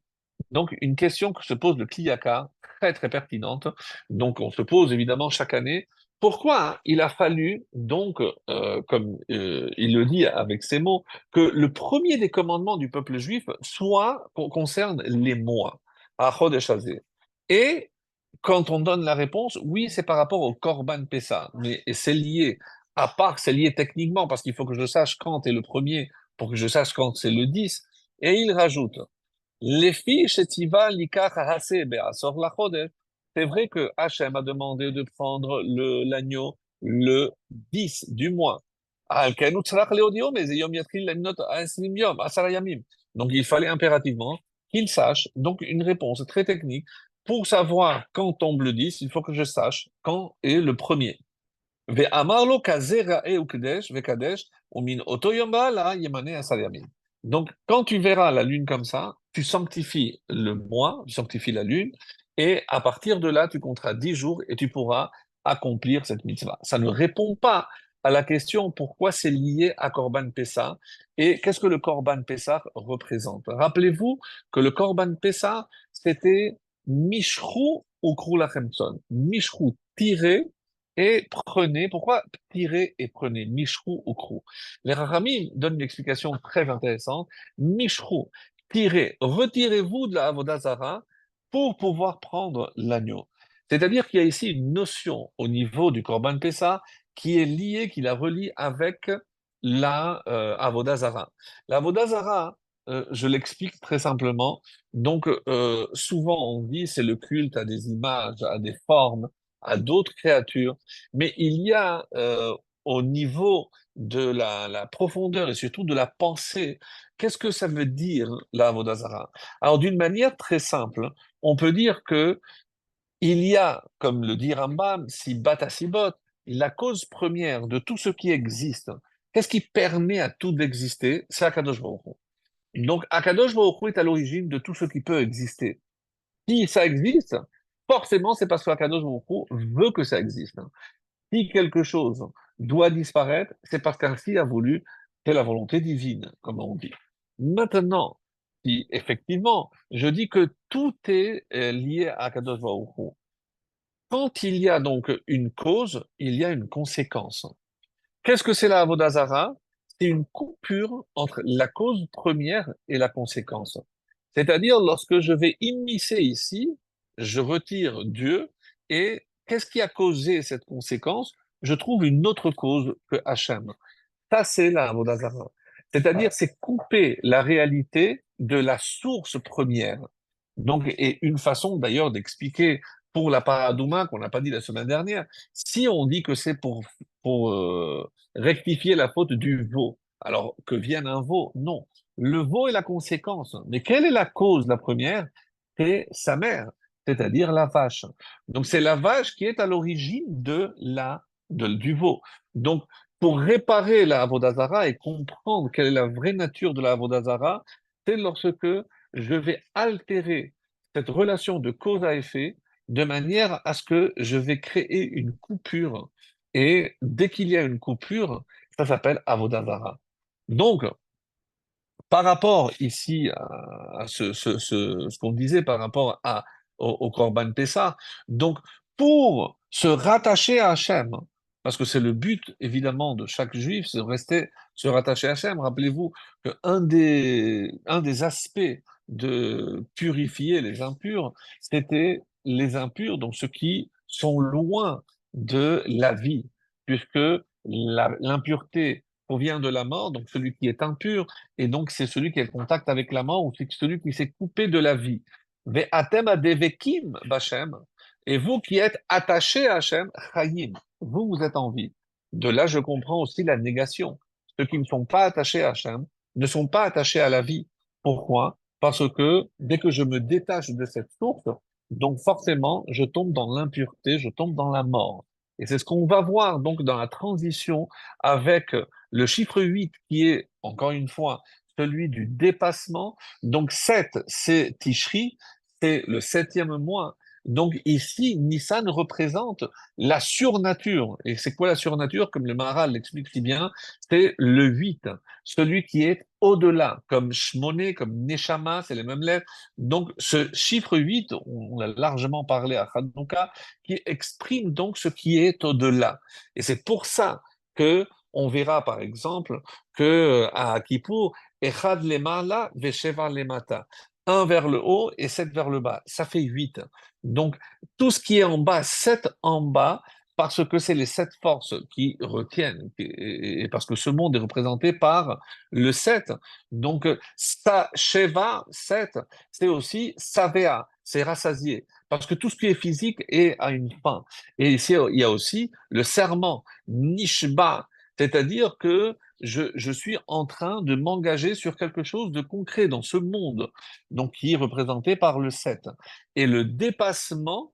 donc une question que se pose le Kliyaka, très très pertinente. Donc, on se pose évidemment chaque année, pourquoi il a fallu, donc, comme il le dit avec ces mots, que le premier des commandements du peuple juif concerne les mois, à Chodesh Hazeh. Et quand on donne la réponse, oui, c'est par rapport au Korban Pessah, mais c'est lié, à part que c'est lié techniquement, parce qu'il faut que je sache quand est le premier, pour que je sache quand c'est le 10. Et il rajoute, les filles chez Tiva, Likach, Hase, Be'asor la Chodesh. C'est vrai que Hachem a demandé de prendre l'agneau le 10 du mois. Al kenu tzrach leodio, mais yom yatril lemnot ha'esrim yom, 10 yamim. Donc il fallait impérativement qu'il sache, donc une réponse très technique, pour savoir quand tombe le 10, il faut que je sache quand est le premier. Ve'amarlo kaze ra'e u'kedesh ve'kadesh u'min oto yom ba'ala yemane 10 yamim. Donc, quand tu verras la lune comme ça, tu sanctifies le mois, tu sanctifies la lune, et à partir de là, tu compteras 10 jours et tu pourras accomplir cette mitzvah. Ça ne répond pas à la question pourquoi c'est lié à Korban Pessah et qu'est-ce que le Korban Pessah représente. Rappelez-vous que le Korban Pessah, c'était Mishru ou Krulachemson. Mishru, tiré et prenez. Pourquoi tirer et prenez Mishru ou Krou? Les Rachamim donnent une explication très intéressante. Mishru, tirez, retirez-vous de la Avodazara pour pouvoir prendre l'agneau. C'est-à-dire qu'il y a ici une notion au niveau du Korban Pessah qui est liée, qui la relie avec la Avodazara. La Avodazara, je l'explique très simplement. Donc, souvent on dit c'est le culte à des images, à des formes, à d'autres créatures, mais il y a au niveau de la profondeur et surtout de la pensée, qu'est-ce que ça veut dire la Avodazara? Alors d'une manière très simple, on peut dire que il y a, comme le dit Rambam, si bata si bot, la cause première de tout ce qui existe. Qu'est-ce qui permet à tout d'exister? C'est Akadosh Baruch Hu. Donc Akadosh Baruch Hu est à l'origine de tout ce qui peut exister. Si ça existe, forcément c'est parce que Akadosh Baruch Hu veut que ça existe. Si quelque chose doit disparaître, c'est parce qu'ainsi a voulu, c'est la volonté divine, comme on dit. Maintenant, si effectivement, je dis que tout est lié à Kadosh Baruch Hu, quand il y a donc une cause, il y a une conséquence. Qu'est-ce que c'est la Avodazara? C'est une coupure entre la cause première et la conséquence. C'est-à-dire, lorsque je vais immiscer ici, je retire Dieu, et qu'est-ce qui a causé cette conséquence? Je trouve une autre cause que Hachem. Ça, c'est la Avodazara. C'est-à-dire, c'est couper la réalité de la source première. Donc, et une façon d'ailleurs d'expliquer pour la paradouma qu'on n'a pas dit la semaine dernière, si on dit que c'est pour rectifier la faute du veau, alors que vienne un veau, non. Le veau est la conséquence. Mais quelle est la cause, la première? C'est sa mère, c'est-à-dire la vache. Donc, c'est la vache qui est à l'origine du veau. Donc, pour réparer la Avodazara et comprendre quelle est la vraie nature de la Avodazara, c'est lorsque je vais altérer cette relation de cause à effet de manière à ce que je vais créer une coupure. Et dès qu'il y a une coupure, ça s'appelle Avodazara. Donc, par rapport ici à ce qu'on disait par rapport au Korban Pessah, donc pour se rattacher à Hachem, parce que c'est le but évidemment de chaque juif, c'est de rester se rattacher à Hachem. Rappelez-vous qu'un un des aspects de purifier les impurs, c'était les impurs, donc ceux qui sont loin de la vie, puisque l'impureté provient de la mort, donc celui qui est impur, et donc c'est celui qui est en contact avec la mort, ou c'est celui qui s'est coupé de la vie. Ve'atem adevekim b'Hashem, et vous qui êtes attachés à Hachem, chayim, vous êtes en vie. De là, je comprends aussi la négation. Ceux qui ne sont pas attachés à Hachem ne sont pas attachés à la vie. Pourquoi? Parce que dès que je me détache de cette source, donc forcément, je tombe dans l'impureté, je tombe dans la mort. Et c'est ce qu'on va voir donc dans la transition avec le chiffre 8 qui est, encore une fois, celui du dépassement. Donc 7, c'est Tishri, c'est le septième mois. Donc ici, Nissan représente la surnature. Et c'est quoi la surnature? Comme le Maharal l'explique si bien, c'est le 8, celui qui est au-delà, comme Shmoné, comme Neshama, c'est les mêmes lettres. Donc ce chiffre 8, on a largement parlé à Hanouka, qui exprime donc ce qui est au-delà. Et c'est pour ça que on verra par exemple que à Kippour, Echad lemala vesheva lemata. Un vers le haut et 7 vers le bas. Ça fait 8. Donc, tout ce qui est en bas, 7 en bas, parce que c'est les 7 forces qui retiennent, et parce que ce monde est représenté par le 7. Donc, sa Sheva, 7, c'est aussi Savea, c'est rassasié. Parce que tout ce qui est physique est à une fin. Et ici, il y a aussi le serment, Nishba, c'est-à-dire que je suis en train de m'engager sur quelque chose de concret dans ce monde, donc qui est représenté par le 7. Et le dépassement,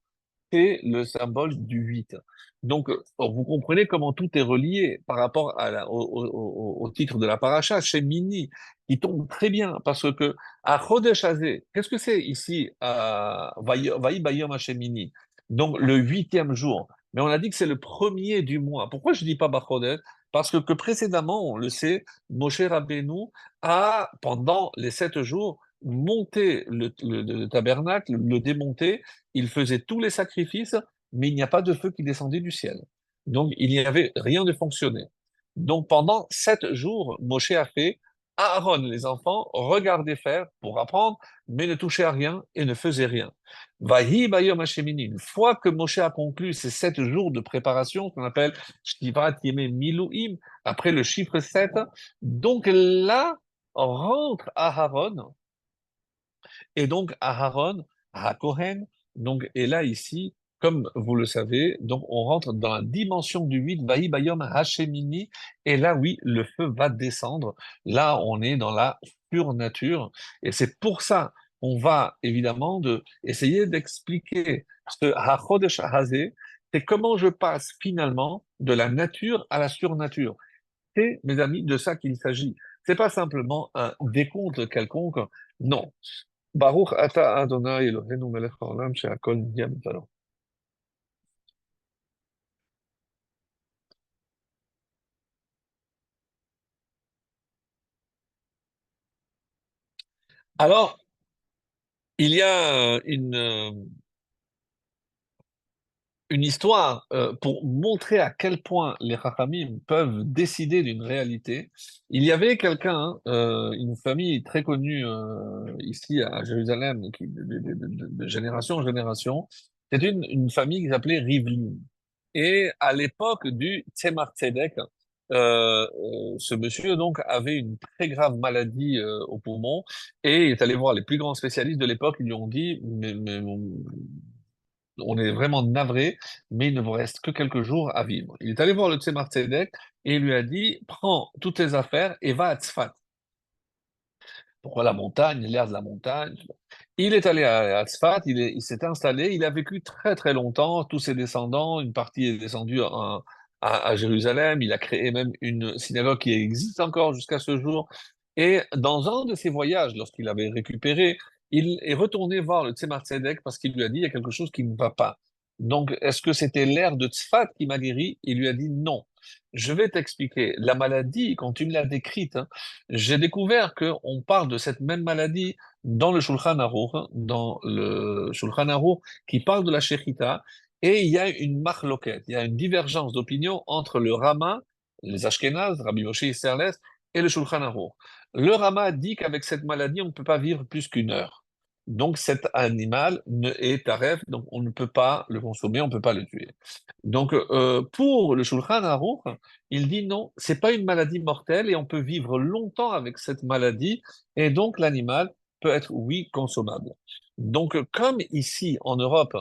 c'est le symbole du 8. Donc, vous comprenez comment tout est relié par rapport au titre de la paracha, chez Mini, qui tombe très bien, parce que à Chodesh Hazé, qu'est-ce que c'est ici, Vaï Bayom Hashemini, donc le huitième jour. Mais on a dit que c'est le premier du mois. Pourquoi je ne dis pas Bachodesh? Parce que précédemment, on le sait, Moshe Rabbeinu a, pendant les 7 jours, monté le tabernacle, le démonté, il faisait tous les sacrifices, mais il n'y a pas de feu qui descendait du ciel. Donc, il n'y avait rien de fonctionné. Donc, pendant 7 jours, Moshe a fait, Aaron, les enfants, regardez faire pour apprendre, mais ne touchez à rien et ne faisait rien. Vahi bayom hashemini. Une fois que Moshe a conclu ces 7 jours de préparation, qu'on appelle Shtivat Yemei Miluim, après le chiffre 7, donc là rentre Aaron, et donc Aaron, à Kohen, donc, et là ici, comme vous le savez, donc on rentre dans la dimension du 8, Vahi Bayom Hashemini, et là oui, le feu va descendre. Là, on est dans la pure nature, et c'est pour ça qu'on va évidemment essayer d'expliquer ce HaChodesh Hazé, c'est comment je passe finalement de la nature à la surnature. C'est, mes amis, de ça qu'il s'agit. C'est pas simplement un décompte quelconque, non. Baruch ata Adonai Eloheinu melech haolam she'akol nהיה b'dvaro. Alors, il y a une histoire pour montrer à quel point les Chachamim peuvent décider d'une réalité. Il y avait quelqu'un, une famille très connue ici à Jérusalem, de génération en génération. C'est une famille qui s'appelait Rivlin. Et à l'époque du Tzemar Tzedek, ce monsieur donc avait une très grave maladie au poumon et il est allé voir les plus grands spécialistes de l'époque. Ils lui ont dit, mais on est vraiment navré, mais il ne vous reste que quelques jours à vivre. Il est allé voir le Tzemar Tzedek et il lui a dit, prends toutes tes affaires et va à Tzfat. Pourquoi la montagne, l'air de la montagne? Il est allé à Tzfat, il s'est installé, il a vécu très très longtemps, tous ses descendants, une partie est descendue à Jérusalem, il a créé même une synagogue qui existe encore jusqu'à ce jour. Et dans un de ses voyages, lorsqu'il avait récupéré, il est retourné voir le Tzemar Tzedek parce qu'il lui a dit, il y a quelque chose qui ne va pas. Donc, est-ce que c'était l'air de Tzfat qui m'a guéri? Il lui a dit non. Je vais t'expliquer. La maladie, quand tu me l'as décrite, hein, j'ai découvert qu'on parle de cette même maladie dans le Shulchan Aruch, hein, dans le Shulchan Aruch, qui parle de la Shechita, et il y a une marloquette, il y a une divergence d'opinion entre le Rama, les Ashkénazes, Rabbi Moshe Isserles, et le Shulchan Aruch. Le Rama dit qu'avec cette maladie, on ne peut pas vivre plus qu'une heure. Donc cet animal est taref, donc on ne peut pas le consommer, on ne peut pas le tuer. Donc pour le Shulchan Aruch, il dit non, c'est pas une maladie mortelle et on peut vivre longtemps avec cette maladie et donc l'animal peut être, oui, consommable. Donc comme ici en Europe,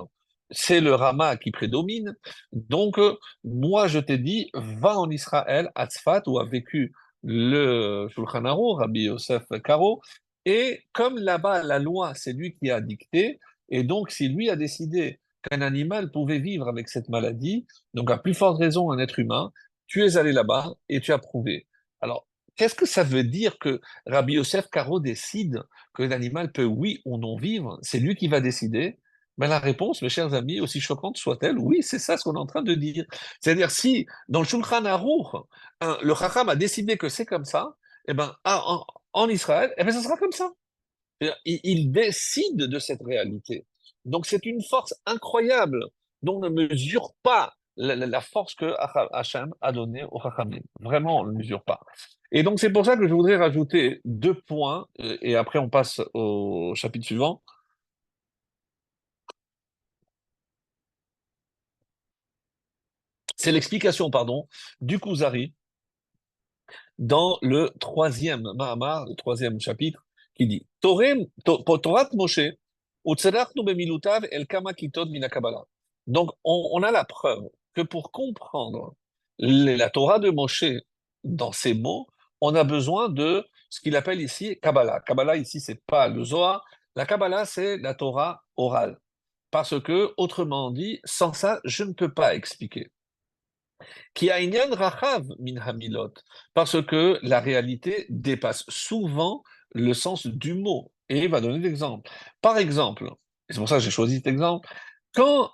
c'est le Rama qui prédomine, donc moi je t'ai dit, va en Israël, à Tzfat, où a vécu le Shulchan Aruch, Rabbi Yosef Karo, et comme là-bas, la loi, c'est lui qui a dicté, et donc si lui a décidé qu'un animal pouvait vivre avec cette maladie, donc à plus forte raison un être humain, tu es allé là-bas et tu as prouvé. Alors, qu'est-ce que ça veut dire que Rabbi Yosef Karo décide que l'animal peut oui ou non vivre? C'est lui qui va décider. Mais la réponse, mes chers amis, aussi choquante soit-elle, oui, c'est ça ce qu'on est en train de dire. C'est-à-dire, si dans le Shulchan Aruch, le Chacham a décidé que c'est comme ça, eh ben, en Israël, eh ben, ça sera comme ça. Il décide de cette réalité. Donc c'est une force incroyable dont on ne mesure pas la force que Hachem a donnée au Chachamim. Vraiment, on ne mesure pas. Et donc c'est pour ça que je voudrais rajouter deux points, et après on passe au chapitre suivant. C'est l'explication, pardon, du Kuzari dans le troisième Mahamar, le troisième chapitre, qui dit Torat Moshe, utzerachnu bemilutav el kama kitod mina Kabbalah. Donc, on a la preuve que pour comprendre la Torah de Moshe dans ces mots, on a besoin de ce qu'il appelle ici Kabbalah. Kabbalah, ici, c'est pas le Zohar. La Kabbalah, c'est la Torah orale. Parce que, autrement dit, sans ça, je ne peux pas expliquer qui a inyan rachav min hamilot, parce que la réalité dépasse souvent le sens du mot. Et il va donner des exemples. Par exemple, et c'est pour ça que j'ai choisi cet exemple, quand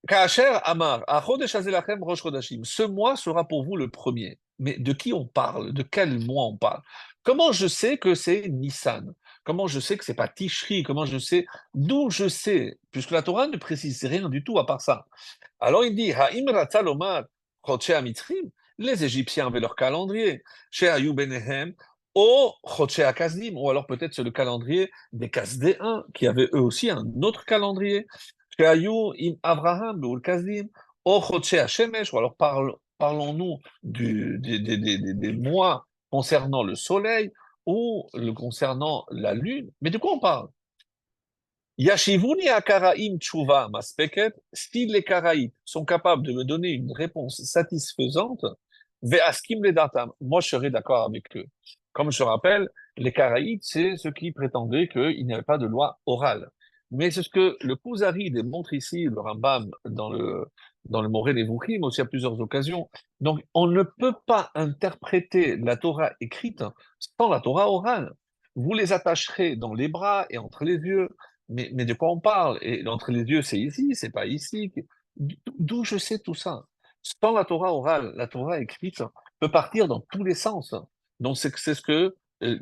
Kaacher Amar, Achodesh Hazelachem Rosh Chodashim, ce mois sera pour vous le premier. Mais de qui on parle? De quel mois on parle? Comment je sais que c'est Nissan? Comment je sais que c'est pas Tishri? Comment je sais? D'où je sais? Puisque la Torah ne précise rien du tout à part ça. Alors il dit, Ha'im Ratzal Omar, Chodshei Amitzrim, les Égyptiens avaient leur calendrier, chez Ayub Benehem, au Chodshei Akazdim, ou alors peut-être c'est le calendrier des Kasdéens, qui avaient eux aussi un autre calendrier, chez Ayub im Abraham, ou le Kazdim, au Chodshei Hashemesh, ou alors parlons-nous des mois concernant le soleil, ou concernant la lune, mais de quoi on parle? Yashivuni akaraim tshuva maspeket, si les Karaïtes sont capables de me donner une réponse satisfaisante, ve'askim ledatam, moi je serai d'accord avec eux. Comme je rappelle, les Karaïtes, c'est ceux qui prétendaient qu'il n'y avait pas de loi orale. Mais c'est ce que le Kuzari démontre ici, le Rambam, dans le Moré Nevuchim, aussi à plusieurs occasions. Donc, on ne peut pas interpréter la Torah écrite sans la Torah orale. Vous les attacherez dans les bras et entre les yeux, mais de quoi on parle? Et entre les yeux, c'est ici, c'est pas ici. D'où je sais tout ça? Sans la Torah orale, la Torah écrite peut partir dans tous les sens. Donc c'est ce que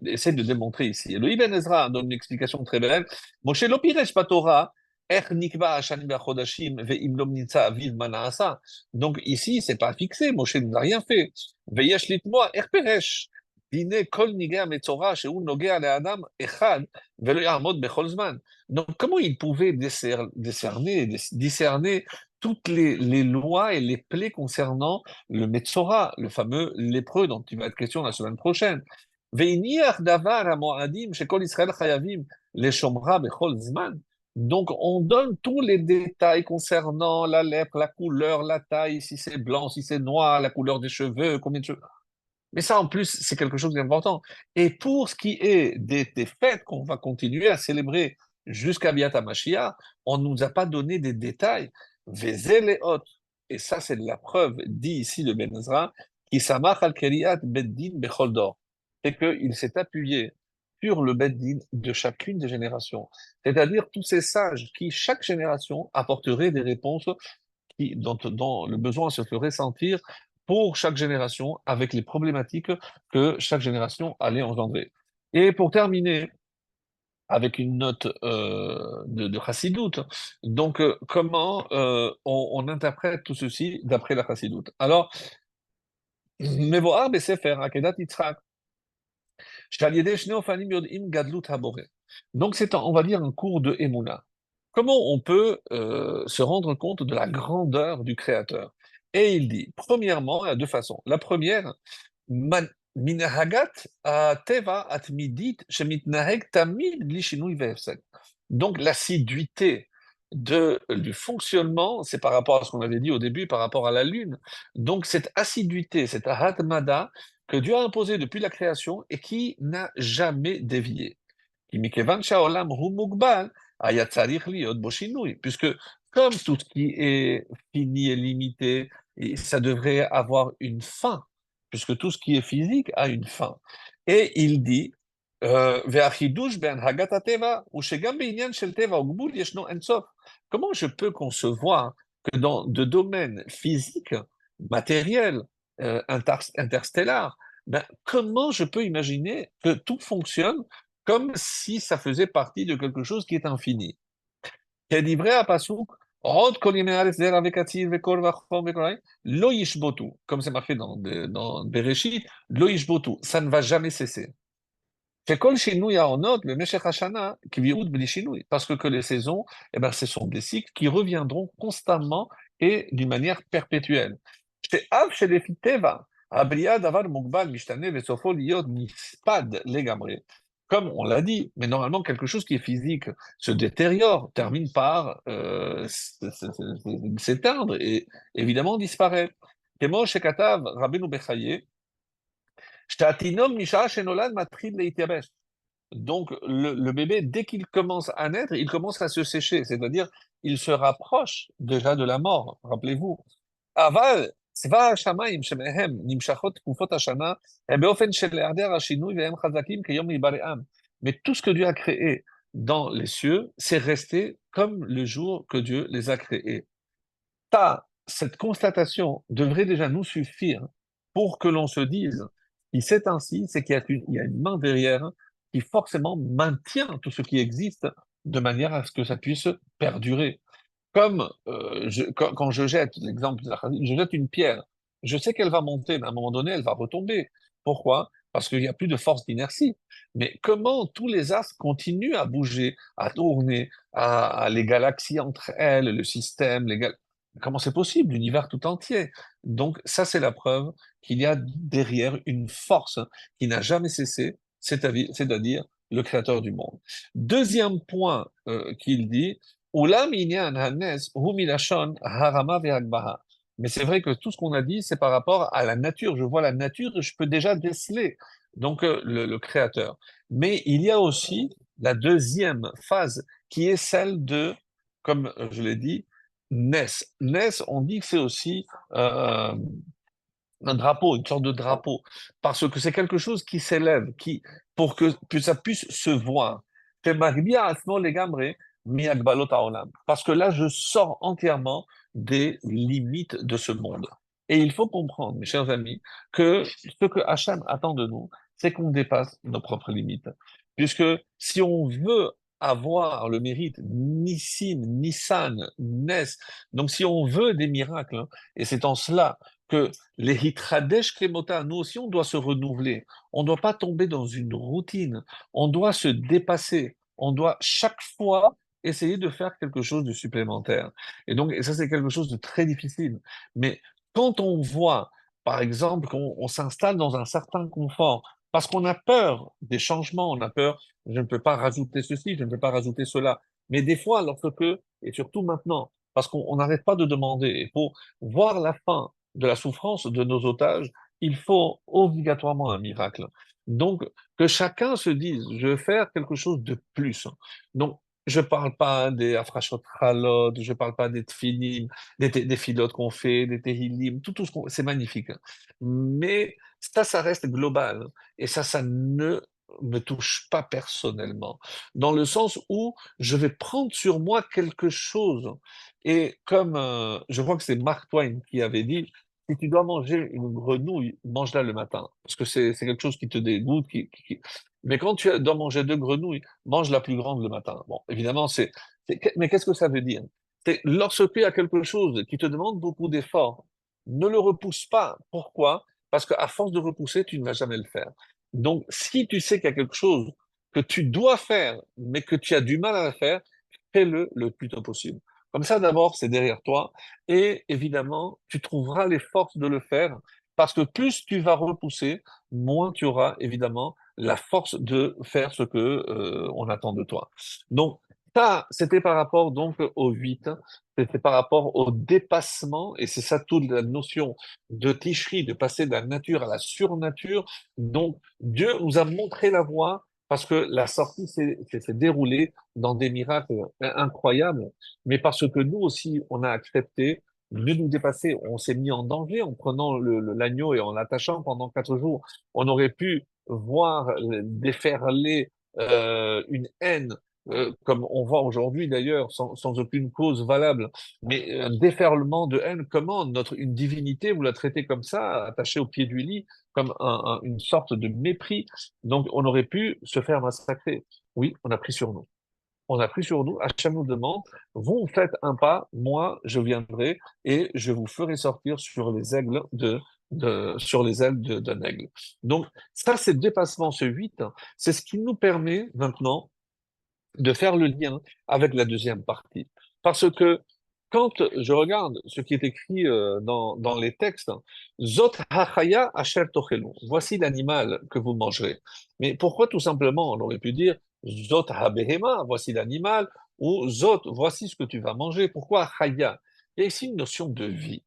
essaie de démontrer ici. Et le Ibn Ezra donne une explication très belle. Moshe lo piresh Torah, nikva hashanim v'chodashim ve'im lo nitza aviv manaasa. Donc ici, c'est pas fixé. Moshe n'a rien fait. Ve'yesh litmoa peresh. Dine kol nigea metzora shehu nogea le'adam echad ve'lo ya'amod bechol zman. Donc, comment il pouvait discerner toutes les lois et les plaies concernant le Metzora, le fameux lépreux dont il va être question la semaine prochaine? Donc, on donne tous les détails concernant la lèpre, la couleur, la taille, si c'est blanc, si c'est noir, la couleur des cheveux, combien de cheveux. Mais ça, en plus, c'est quelque chose d'important. Et pour ce qui est des fêtes qu'on va continuer à célébrer jusqu'à Biat HaMashiach, on ne nous a pas donné des détails. Vezeleot. Et ça, c'est de la preuve, dit ici le Ben Ezra, qui samach al keriat beddin becholdor. C'est qu'il s'est appuyé sur le beddin de chacune des générations. C'est-à-dire tous ces sages qui, chaque génération, apporteraient des réponses dont le besoin se ferait sentir pour chaque génération avec les problématiques que chaque génération allait engendrer. Et pour terminer avec une note de Chassidoute, donc comment on interprète tout ceci d'après la Chassidoute? Alors, Mevoar Besefer Akedat Yitzhak, Donc c'est, on va dire, un cours de Emouna. Comment on peut se rendre compte de la grandeur du Créateur? Et il dit, premièrement, il y a deux façons. La première, Man- Minhagat teva atmidit shemitnaheg tamid bli shinui ve'efsek. Donc l'assiduité du fonctionnement, c'est par rapport à ce qu'on avait dit au début, par rapport à la Lune. Donc cette assiduité, cette hatmada que Dieu a imposée depuis la création et qui n'a jamais dévié. Puisque comme tout ce qui est fini et limité, et ça devrait avoir une fin, puisque tout ce qui est physique a une fin. Et il dit, והחידוש בהנהגת הטבע הוא שגם בעניין של טבע וגבול ישנו אינסוף. Comment je peux concevoir que dans de domaines physiques, matériels, interstellaires, ben, comment je peux imaginer que tout fonctionne comme si ça faisait partie de quelque chose qui est infini? כדברי הפסוק, עוד כל ימי הארץ זרע וקציר וקור וחום וקוראים, לא ישבותו, comme c'est marqué dans Bereshit, לא ישבותו, ça ne va jamais cesser. שכל שינוי העונות במשך השנה קביעות בלי שינוי, parce que les saisons, eh ben, ce sont des cycles qui reviendront constamment et d'une manière perpétuelle. שאף שלפי טבע, הבריאה דבר מוגבל, משתנה וסופו להיות נספד לגמרי. Comme on l'a dit, mais normalement quelque chose qui est physique se détériore, termine par s'éteindre et évidemment disparaître. כמו שכתב רבנו בחיי, שהתינוק משעה שנולד מתחיל להתייבש. Donc, le bébé, dès qu'il commence à naître, il commence à se sécher, c'est-à-dire il se rapproche déjà de la mort, rappelez-vous. אבל צבא השמיים שמהם נמשכות תקופות השנה הם באופן של היעדר השינוי והם חזקים כיום היבראם. Mais tout ce que Dieu a créé dans les cieux, c'est resté comme le jour que Dieu les a créés. Ça, cette constatation devrait déjà nous suffire pour que l'on se dise, si c'est ainsi, c'est qu'il y a une main derrière qui forcément maintient tout ce qui existe de manière à ce que ça puisse perdurer. Comme quand je jette, l'exemple, je jette une pierre, je sais qu'elle va monter, mais à un moment donné, elle va retomber. Pourquoi? Parce qu'il n'y a plus de force d'inertie. Mais comment tous les astres continuent à bouger, à tourner, les galaxies entre elles, le système, comment c'est possible, l'univers tout entier? Donc ça, c'est la preuve qu'il y a derrière une force qui n'a jamais cessé, c'est-à-dire le Créateur du monde. Deuxième point qu'il dit, Ulam inyan hanes hu milashon harama ve'agbaha. Mais c'est vrai que tout ce qu'on a dit, c'est par rapport à la nature. Je vois la nature et je peux déjà déceler donc le Créateur. Mais il y a aussi la deuxième phase qui est celle de, comme je l'ai dit, Nes. Nes, on dit que c'est aussi un drapeau, une sorte de drapeau, parce que c'est quelque chose qui s'élève, pour que ça puisse se voir. Parce que là, je sors entièrement des limites de ce monde. Et il faut comprendre, mes chers amis, que ce que Hachem attend de nous, c'est qu'on dépasse nos propres limites. Puisque si on veut avoir le mérite Nissim, Nissan, Nes, donc si on veut des miracles, hein, et c'est en cela que les hitradesh kemota, nous aussi, on doit se renouveler. On ne doit pas tomber dans une routine. On doit se dépasser. On doit chaque fois essayer de faire quelque chose de supplémentaire. Et donc, et ça, c'est quelque chose de très difficile. Mais quand on voit, par exemple, qu'on on s'installe dans un certain confort, parce qu'on a peur des changements, on a peur, je ne peux pas rajouter ceci, je ne peux pas rajouter cela. Mais des fois, lorsque, et surtout maintenant, parce qu'on n'arrête pas de demander, et pour voir la fin de la souffrance de nos otages, il faut obligatoirement un miracle. Donc, que chacun se dise, je vais faire quelque chose de plus. Donc, je ne parle pas des afrashot halot, je ne parle pas des tfilim, des filotes qu'on fait, des tehillim, tout ce qu'on, c'est magnifique. Mais ça reste global. Et ça ne me touche pas personnellement. Dans le sens où je vais prendre sur moi quelque chose. Et comme, je crois que c'est Mark Twain qui avait dit, si tu dois manger une grenouille, mange-la le matin. Parce que c'est quelque chose qui te dégoûte. Mais quand tu dois manger deux grenouilles, mange la plus grande le matin. Bon, évidemment, mais qu'est-ce que ça veut dire? C'est lorsque il y a quelque chose qui te demande beaucoup d'efforts, ne le repousse pas. Pourquoi? Parce qu'à force de repousser, tu ne vas jamais le faire. Donc, si tu sais qu'il y a quelque chose que tu dois faire, mais que tu as du mal à le faire, fais-le le plus tôt possible. Comme ça, d'abord, c'est derrière toi. Et évidemment, tu trouveras les forces de le faire, parce que plus tu vas repousser, moins tu auras évidemment la force de faire ce que on attend de toi. Donc, ça, c'était par rapport donc au 8, c'était par rapport au dépassement, et c'est ça toute la notion de Tishri, de passer de la nature à la surnature. Donc, Dieu nous a montré la voie parce que la sortie s'est déroulée dans des miracles incroyables, mais parce que nous aussi, on a accepté de nous dépasser. On s'est mis en danger en prenant l'agneau et en l'attachant pendant 4 jours. On aurait pu voir déferler une haine, comme on voit aujourd'hui d'ailleurs, sans aucune cause valable, mais un déferlement de haine. Comment une divinité, vous la traitez comme ça, attachée au pied du lit, comme une sorte de mépris. Donc, on aurait pu se faire massacrer. Oui, on a pris sur nous. On a pris sur nous. Hachem nous demande, vous faites un pas, moi, je viendrai et je vous ferai sortir sur les aigles sur les ailes d'un aigle. Donc, ça, c'est le dépassement, ce 8, c'est ce qui nous permet maintenant de faire le lien avec la deuxième partie. Parce que quand je regarde ce qui est écrit dans les textes, Zot hachaya asher tochelu, voici l'animal que vous mangerez. Mais pourquoi tout simplement on aurait pu dire Zot habehema, voici l'animal, ou Zot, voici ce que tu vas manger. Pourquoi haya? Il y a ici une notion de vie.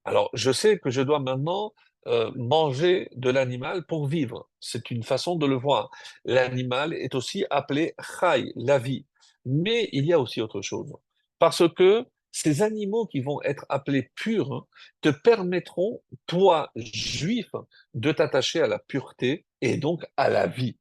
Alors, je sais que je dois maintenant manger de l'animal pour vivre. C'est une façon de le voir. L'animal est aussi appelé chai, la vie. Mais il y a aussi autre chose. Parce que ces animaux qui vont être appelés purs te permettront, toi, juif, de t'attacher à la pureté et donc à la vie.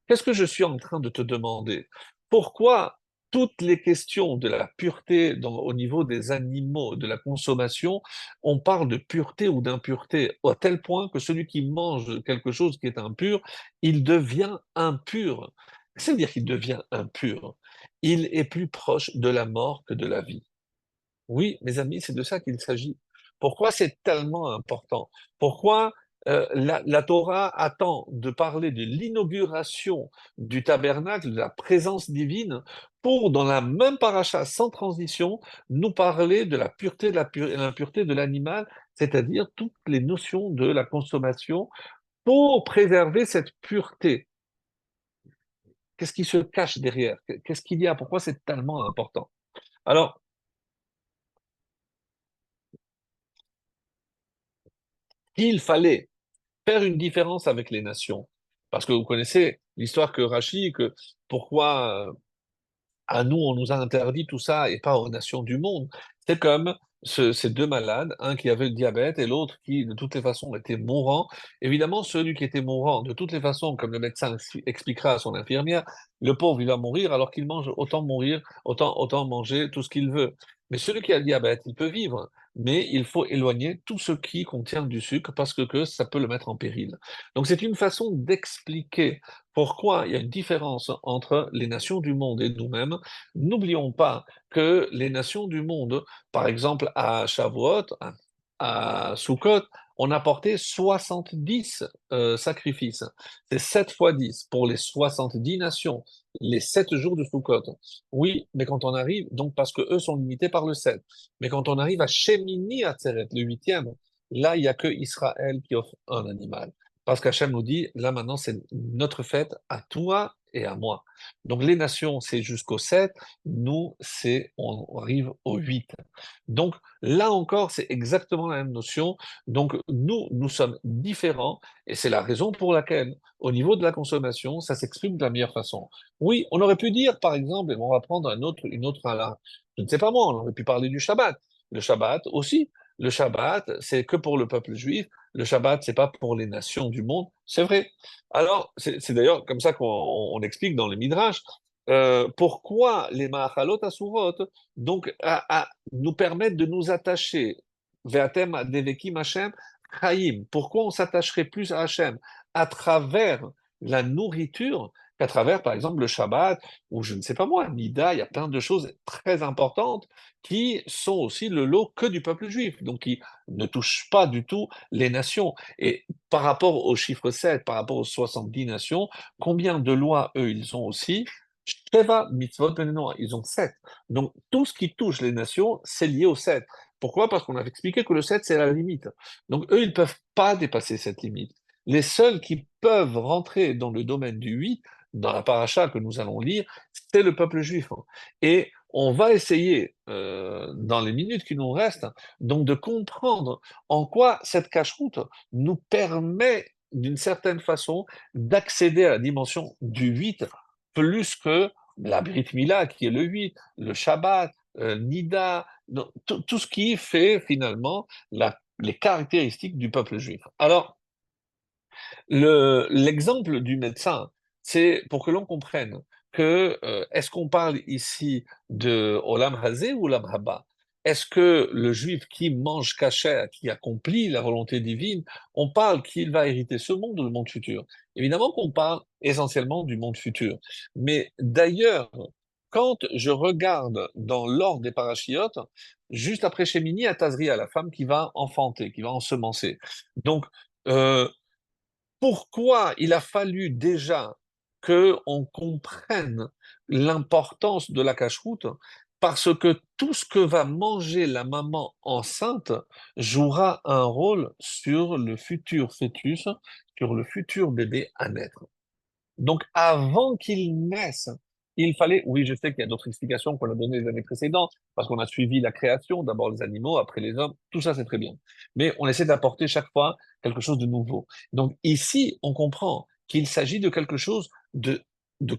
Qu'est-ce que je suis en train de te demander? Pourquoi toutes les questions de la pureté au niveau des animaux, de la consommation, on parle de pureté ou d'impureté, à tel point que celui qui mange quelque chose qui est impur, il devient impur. Ça veut dire qu'il devient impur. Il est plus proche de la mort que de la vie. Oui, mes amis, c'est de ça qu'il s'agit. Pourquoi c'est tellement important? Pourquoi la Torah attend de parler de l'inauguration du tabernacle, de la présence divine, pour, dans la même paracha, sans transition, nous parler de la pureté, de l'impureté de l'animal, c'est-à-dire toutes les notions de la consommation, pour préserver cette pureté. Qu'est-ce qui se cache derrière? Qu'est-ce qu'il y a? Pourquoi c'est tellement important? Alors, il fallait faire une différence avec les nations. Parce que vous connaissez l'histoire que Rachid, que pourquoi à nous on nous a interdit tout ça et pas aux nations du monde. C'est comme ces deux malades, un qui avait le diabète et l'autre qui de toutes les façons était mourant. Évidemment, celui qui était mourant, de toutes les façons, comme le médecin expliquera à son infirmière, le pauvre il va mourir alors qu'il mange autant mourir, autant manger tout ce qu'il veut. Mais celui qui a le diabète, il peut vivre, mais il faut éloigner tout ce qui contient du sucre parce que ça peut le mettre en péril. Donc c'est une façon d'expliquer pourquoi il y a une différence entre les nations du monde et nous-mêmes. N'oublions pas que les nations du monde, par exemple à Shavuot, à Sukkot, on a porté 70 sacrifices. C'est 7 fois 10 pour les 70 nations, les 7 jours de Sukkot. Oui, mais quand on arrive, donc parce que eux sont limités par le 7, mais quand on arrive à Shemini Atzeret, le huitième, là, il n'y a que Israël qui offre un animal. Parce qu'Hachem nous dit, là maintenant, c'est notre fête à toi et à moi. Donc les nations, c'est jusqu'au 7, nous, on arrive au 8. Donc là encore, c'est exactement la même notion. Donc nous sommes différents et c'est la raison pour laquelle, au niveau de la consommation, ça s'exprime de la meilleure façon. Oui, on aurait pu dire, par exemple, et on va prendre une autre, je ne sais pas moi, on aurait pu parler du Shabbat. Le Shabbat aussi. Le Shabbat, c'est que pour le peuple juif. Le Shabbat, c'est pas pour les nations du monde. C'est vrai. Alors, c'est d'ailleurs comme ça qu'on explique dans les Midrash. Pourquoi les Mahalot Asurot donc nous permettent de nous attacher Ve'atem Devekim Hashem Chaim. Pourquoi on s'attacherait plus à Hashem à travers la nourriture qu'à travers, par exemple, le Shabbat ou je ne sais pas moi, Nida, il y a plein de choses très importantes qui sont aussi le lot que du peuple juif, donc qui ne touchent pas du tout les nations. Et par rapport au chiffre 7, par rapport aux 70 nations, combien de lois, eux, ils ont aussi? Sheva mitzvot benenoah, ils ont 7. Donc, tout ce qui touche les nations, c'est lié au 7. Pourquoi? Parce qu'on avait expliqué que le 7, c'est la limite. Donc, eux, ils ne peuvent pas dépasser cette limite. Les seuls qui peuvent rentrer dans le domaine du 8, dans la paracha que nous allons lire, c'est le peuple juif. Et on va essayer, dans les minutes qui nous restent, donc de comprendre en quoi cette cache-route nous permet, d'une certaine façon, d'accéder à la dimension du 8 plus que la Brit Mila, qui est le 8, le Shabbat, Nida, donc, tout ce qui fait finalement les caractéristiques du peuple juif. Alors, l'exemple du médecin, c'est pour que l'on comprenne que est-ce qu'on parle ici de Olam Hazé ou Olam Haba? Est-ce que le juif qui mange kasher, qui accomplit la volonté divine, on parle qu'il va hériter ce monde ou le monde futur? Évidemment qu'on parle essentiellement du monde futur. Mais d'ailleurs, quand je regarde dans l'ordre des parachiotes, juste après Shemini, à Tazria, la femme qui va enfanter, qui va ensemencer. Donc, euh, pourquoi il a fallu déjà qu'on comprenne l'importance de la cache-route? Parce que tout ce que va manger la maman enceinte jouera un rôle sur le futur fœtus, sur le futur bébé à naître. Donc, avant qu'il naisse, il fallait, oui, je sais qu'il y a d'autres explications qu'on a données les années précédentes, parce qu'on a suivi la création, d'abord les animaux, après les hommes, tout ça c'est très bien. Mais on essaie d'apporter chaque fois quelque chose de nouveau. Donc ici, on comprend qu'il s'agit de quelque chose de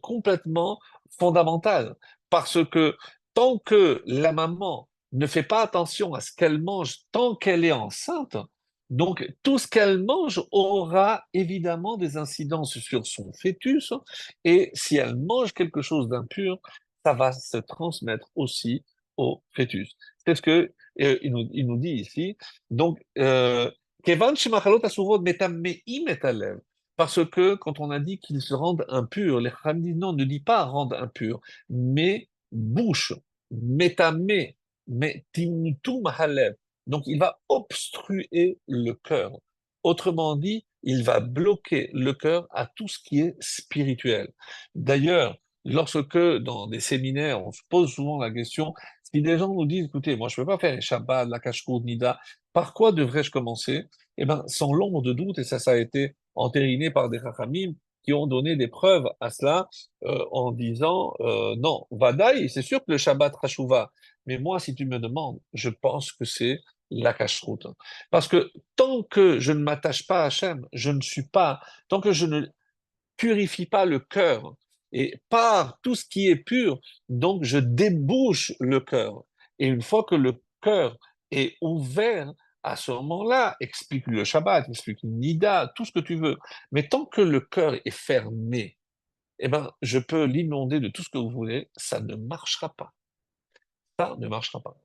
complètement fondamental, parce que tant que la maman ne fait pas attention à ce qu'elle mange tant qu'elle est enceinte, donc, tout ce qu'elle mange aura évidemment des incidences sur son fœtus, et si elle mange quelque chose d'impur, ça va se transmettre aussi au fœtus. C'est ce que il nous dit ici. Donc, Kevan shemachalot asurot metameim et alev. Parce que quand on a dit qu'ils se rendent impurs, les Chachamim disent non, ne dit pas rendre impur, mais bouche, metame, mais timtum halev. Donc, il va obstruer le cœur. Autrement dit, il va bloquer le cœur à tout ce qui est spirituel. D'ailleurs, lorsque dans des séminaires, on se pose souvent la question, si des gens nous disent, écoutez, moi je ne peux pas faire les Shabbat, la Kashrut, Nida, par quoi devrais-je commencer? Eh bien, sans l'ombre de doute, et ça a été entériné par des Chachamim qui ont donné des preuves à cela en disant, non, Vadaï, c'est sûr que le Shabbat Hashuvah, mais moi, si tu me demandes, je pense que c'est la cache-route. Parce que tant que je ne m'attache pas à Hachem, je ne suis pas, tant que je ne purifie pas le cœur, et par tout ce qui est pur, donc je débouche le cœur. Et une fois que le cœur est ouvert, à ce moment-là, explique le Shabbat, explique Nida, tout ce que tu veux. Mais tant que le cœur est fermé, eh ben, je peux l'inonder de tout ce que vous voulez, ça ne marchera pas. Ça ne marchera pas.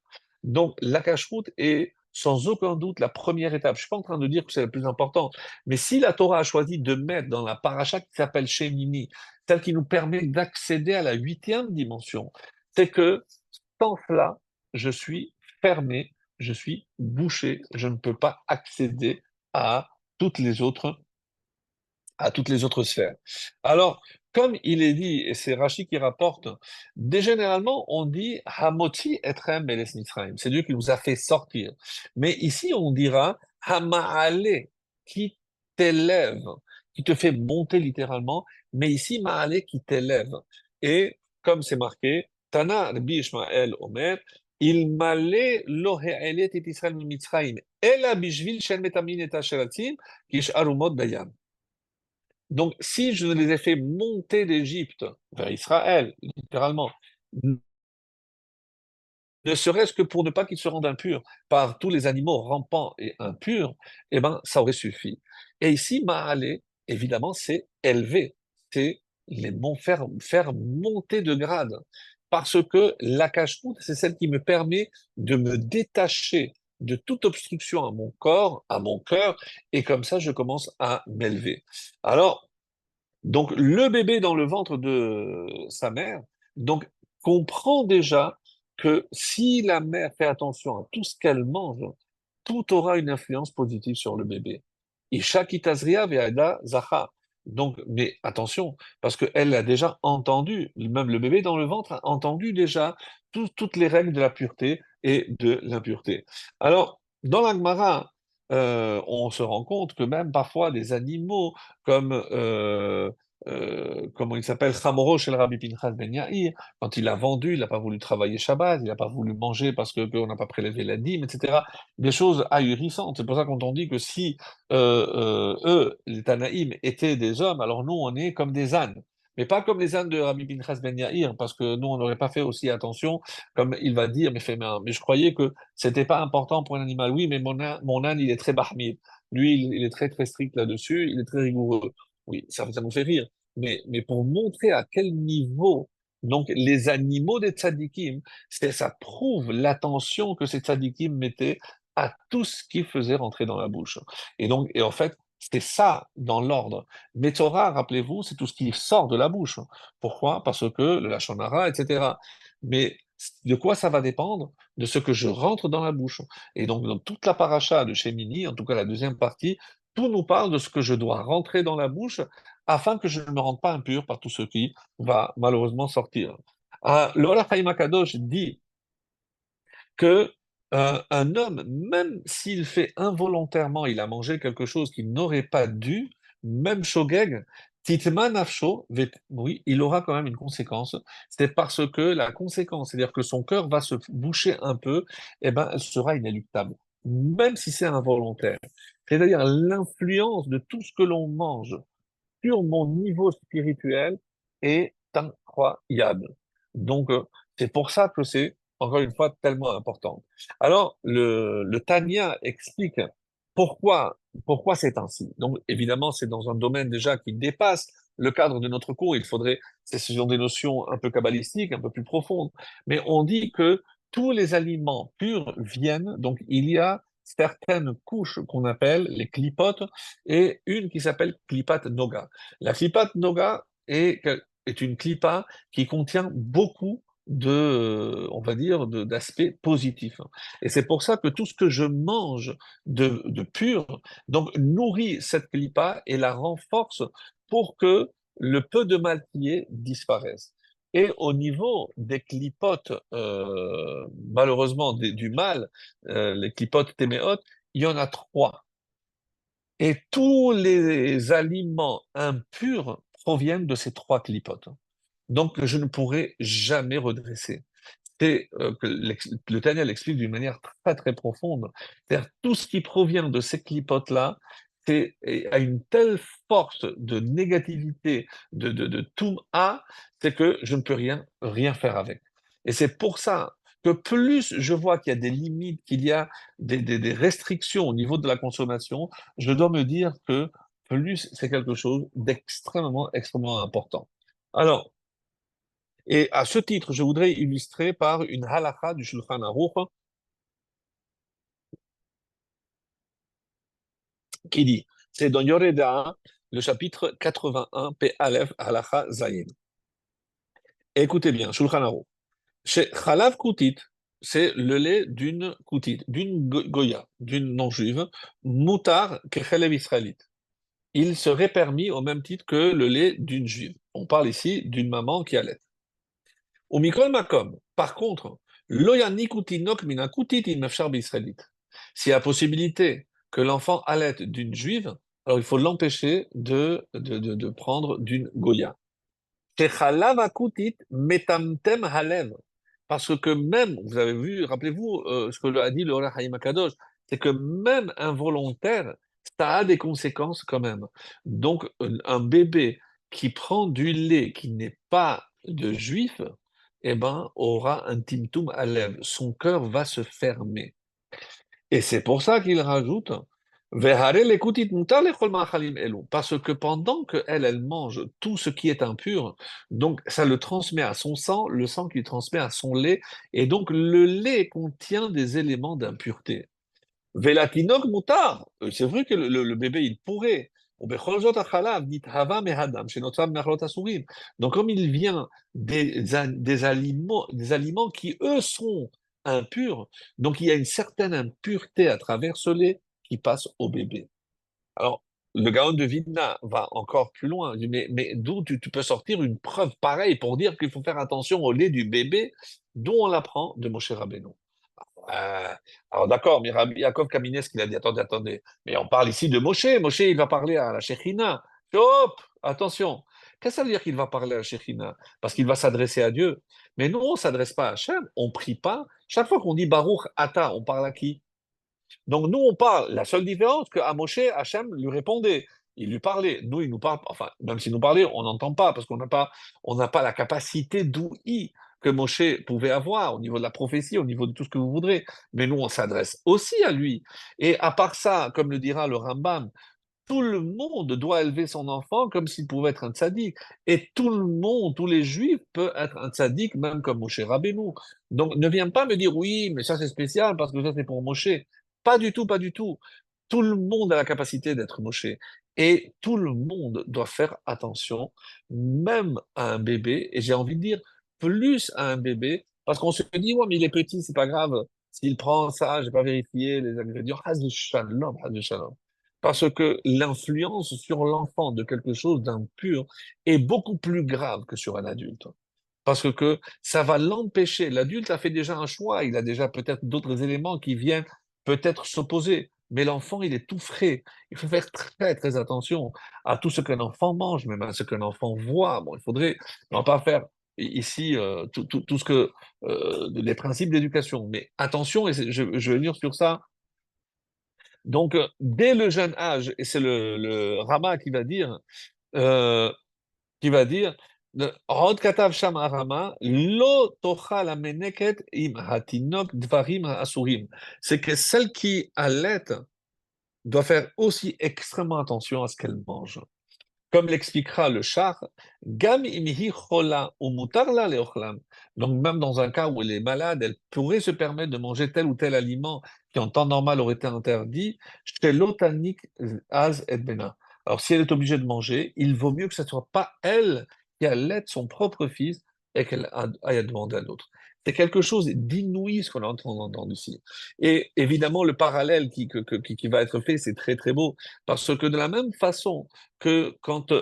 Donc, la cache-route est sans aucun doute la première étape. Je ne suis pas en train de dire que c'est la plus importante, mais si la Torah a choisi de mettre dans la paracha qui s'appelle Shemini, celle qui nous permet d'accéder à la huitième dimension, c'est que sans cela, je suis fermé, je suis bouché, je ne peux pas accéder à toutes les autres sphères. Alors, comme il est dit, et c'est Rachi qui rapporte, généralement, on dit Hamoti etrem beles Mitzrayim. C'est Dieu qui nous a fait sortir. Mais ici, on dira Hamaale, qui t'élève, qui te fait monter littéralement. Mais ici, Maale, qui t'élève. Et comme c'est marqué, Tana Rabbi Ishmael Omer, il m'allait lo ha'elet et Israël Mitzrayim, ela bishvil shel metamin et asheratim, qui arumot dayam. Donc, si je ne les ai fait monter d'Égypte vers Israël, littéralement, ne serait-ce que pour ne pas qu'ils se rendent impurs par tous les animaux rampants et impurs, eh ben, ça aurait suffi. Et ici, Mahalé, évidemment, c'est élevé, c'est les faire monter de grade. Parce que la cache-route, c'est celle qui me permet de me détacher de toute obstruction à mon corps, à mon cœur, et comme ça, je commence à m'élever. Alors, donc, le bébé dans le ventre de sa mère, donc, comprend déjà que si la mère fait attention à tout ce qu'elle mange, tout aura une influence positive sur le bébé. Isha kitazria ve'ada zacha. Donc, mais attention, parce qu'elle a déjà entendu, même le bébé dans le ventre a entendu déjà toutes les règles de la pureté et de l'impureté. Alors, dans la Gemara, on se rend compte que même parfois des animaux comme, comment il s'appelle, Chamoro chez le Rabbi Pinchas Ben Yair, quand il a vendu, il n'a pas voulu travailler Shabbat, il n'a pas voulu manger parce que qu'on n'a pas prélevé la dîme, etc. Des choses ahurissantes. C'est pour ça qu'on on dit que si eux, les Tanaïm, étaient des hommes, alors nous, on est comme des ânes. Mais pas comme les ânes de Rabbi Pinchas Ben Yair, parce que nous, on n'aurait pas fait aussi attention, comme il va dire, mais je croyais que c'était pas important pour un animal. Oui, mais mon âne, il est très bahmid. Lui, il est très, très strict là-dessus, il est très rigoureux. Oui, ça nous fait rire. Mais pour montrer à quel niveau, donc, les animaux des tzadikim, ça prouve l'attention que ces tzadikim mettaient à tout ce qui faisait rentrer dans la bouche. Et donc, et en fait, c'est ça dans l'ordre. Mais Torah, rappelez-vous, c'est tout ce qui sort de la bouche. Pourquoi? Parce que le lachon hara, etc. Mais de quoi ça va dépendre? De ce que je rentre dans la bouche. Et donc, dans toute la paracha de Shemini, en tout cas la deuxième partie, tout nous parle de ce que je dois rentrer dans la bouche afin que je ne me rende pas impur par tout ce qui va malheureusement sortir. L'Ola Chaim Akadosh dit que un homme, même s'il fait involontairement, il a mangé quelque chose qu'il n'aurait pas dû, même shogeg, titma nafsho, oui, il aura quand même une conséquence. C'est parce que la conséquence, c'est-à-dire que son cœur va se boucher un peu, et ben, elle sera inéluctable, même si c'est involontaire. C'est-à-dire l'influence de tout ce que l'on mange sur mon niveau spirituel est incroyable. Donc, c'est pour ça que c'est, encore une fois, tellement important. Alors, le Tanya explique pourquoi, pourquoi c'est ainsi. Donc, évidemment, c'est dans un domaine déjà qui dépasse le cadre de notre cours. Il faudrait, ce sont des notions un peu kabbalistiques, un peu plus profondes. Mais on dit que tous les aliments purs viennent, donc il y a certaines couches qu'on appelle les clipotes et une qui s'appelle clipat noga. La clipat noga est une clipa qui contient beaucoup on va dire, d'aspects positifs. Et c'est pour ça que tout ce que je mange de pur, donc nourrit cette clipa et la renforce pour que le peu de mal qui est disparaisse. Et au niveau des clipotes, malheureusement du mal, les clipotes téméotes, il y en a trois. Et tous les aliments impurs proviennent de ces trois clipotes. Donc, je ne pourrai jamais redresser. C'est que le Tanya l'explique d'une manière très très profonde. C'est-à-dire tout ce qui provient de ces clipotes-là, a une telle force de négativité, de toum-a, c'est que je ne peux rien faire avec. Et c'est pour ça que plus je vois qu'il y a des limites, qu'il y a des restrictions au niveau de la consommation, je dois me dire que plus c'est quelque chose d'extrêmement, extrêmement important. Alors, et à ce titre, je voudrais illustrer par une halakha du Shulchan Aruch qui dit, c'est dans Yoredaa, le chapitre 81, P. Aleph, halakha Zayin. Écoutez bien, Shulchan Aruch. Chez Chalav Koutit, c'est le lait d'une Koutit, d'une Goya, d'une non-juive, Moutar Kechelev Israélite. Il serait permis au même titre que le lait d'une juive. On parle ici d'une maman qui allait. Au Mikol Makom, par contre, Loyani Koutinok Mina Koutit Imefchar Israélite. S'il y a possibilité que l'enfant allaite d'une juive, alors il faut l'empêcher de prendre d'une Goya. Shechalav akutit metamtem halev. Parce que même, vous avez vu, rappelez-vous ce que a dit le Rah Haïm Akadosh, c'est que même involontaire, ça a des conséquences quand même. Donc, un bébé qui prend du lait qui n'est pas de juif, eh ben, aura un timtum halev. Son cœur va se fermer. Et c'est pour ça qu'il rajoute parce que pendant qu'elle mange tout ce qui est impur, donc ça le transmet à son sang, le sang qui transmet à son lait, et donc le lait contient des éléments d'impureté. Velatinok mutar, c'est vrai que le bébé il pourrait. Donc comme il vient des aliments qui eux sont impurs, donc il y a une certaine impureté à travers ce lait qui passe au bébé. Alors, le Gaon de Vilna va encore plus loin. Il dit, mais d'où tu peux sortir une preuve pareille pour dire qu'il faut faire attention au lait du bébé, d'où on l'apprend de Moshe Rabbeinu. Euh, alors d'accord, mais Rabbi Yaakov Kamenetsky, il a dit, attendez, mais on parle ici de Moshe. Moshe, il va parler à la Shekhinah. Hop, attention. Qu'est-ce que ça veut dire qu'il va parler à la Shekhinah? Parce qu'il va s'adresser à Dieu. Mais nous, on ne s'adresse pas à Hachem, on ne prie pas. Chaque fois qu'on dit Baruch Ata, on parle à qui? Donc nous, on parle. La seule différence, qu'à Moshe, Hachem lui répondait. Il lui parlait. Nous, il nous parle. Enfin, même s'il nous parlait, on n'entend pas parce qu'on n'a pas la capacité d'ouïe que Moshe pouvait avoir au niveau de la prophétie, au niveau de tout ce que vous voudrez. Mais nous, on s'adresse aussi à lui. Et à part ça, comme le dira le Rambam, tout le monde doit élever son enfant comme s'il pouvait être un tzaddik. Et tout le monde, tous les juifs peuvent être un tzaddik, même comme Moshe Rabbeinu. Donc ne viens pas me dire oui, mais ça c'est spécial parce que ça c'est pour Moshe. Pas du tout, pas du tout. Tout le monde a la capacité d'être Moshe. Et tout le monde doit faire attention, même à un bébé, et j'ai envie de dire plus à un bébé, parce qu'on se dit, ouais, mais il est petit, c'est pas grave. S'il prend ça, j'ai pas vérifié les ingrédients. Haz shalom, haz shalom. Parce que l'influence sur l'enfant de quelque chose d'impur est beaucoup plus grave que sur un adulte. Parce que ça va l'empêcher. L'adulte a fait déjà un choix, il a déjà peut-être d'autres éléments qui viennent peut-être s'opposer. Mais l'enfant, il est tout frais. Il faut faire très, très attention à tout ce qu'un enfant mange, même à ce qu'un enfant voit. Bon, il faudrait non pas faire ici tout ce que les principes d'éducation. Mais attention, et je vais venir sur ça donc, dès le jeune âge, et c'est le Rama euh, qui va dire, Hod katav sham Rama, lo tochal ameneket im hatinok dvarim asurim. C'est que celle qui allait doit faire aussi extrêmement attention à ce qu'elle mange. Comme l'expliquera le char, Gam imhi chola ou mutar la leochlam. Donc, même dans un cas où elle est malade, elle pourrait se permettre de manger tel ou tel aliment qui en temps normal aurait été interdit, chez l'otanik az et bena. Alors, si elle est obligée de manger, il vaut mieux que ce ne soit pas elle qui allait son propre fils et qu'elle aille demander à l'autre. C'est quelque chose d'inouï ce qu'on est en train d'entendre ici. Et évidemment, le parallèle qui va être fait, c'est très très beau, parce que de la même façon que quand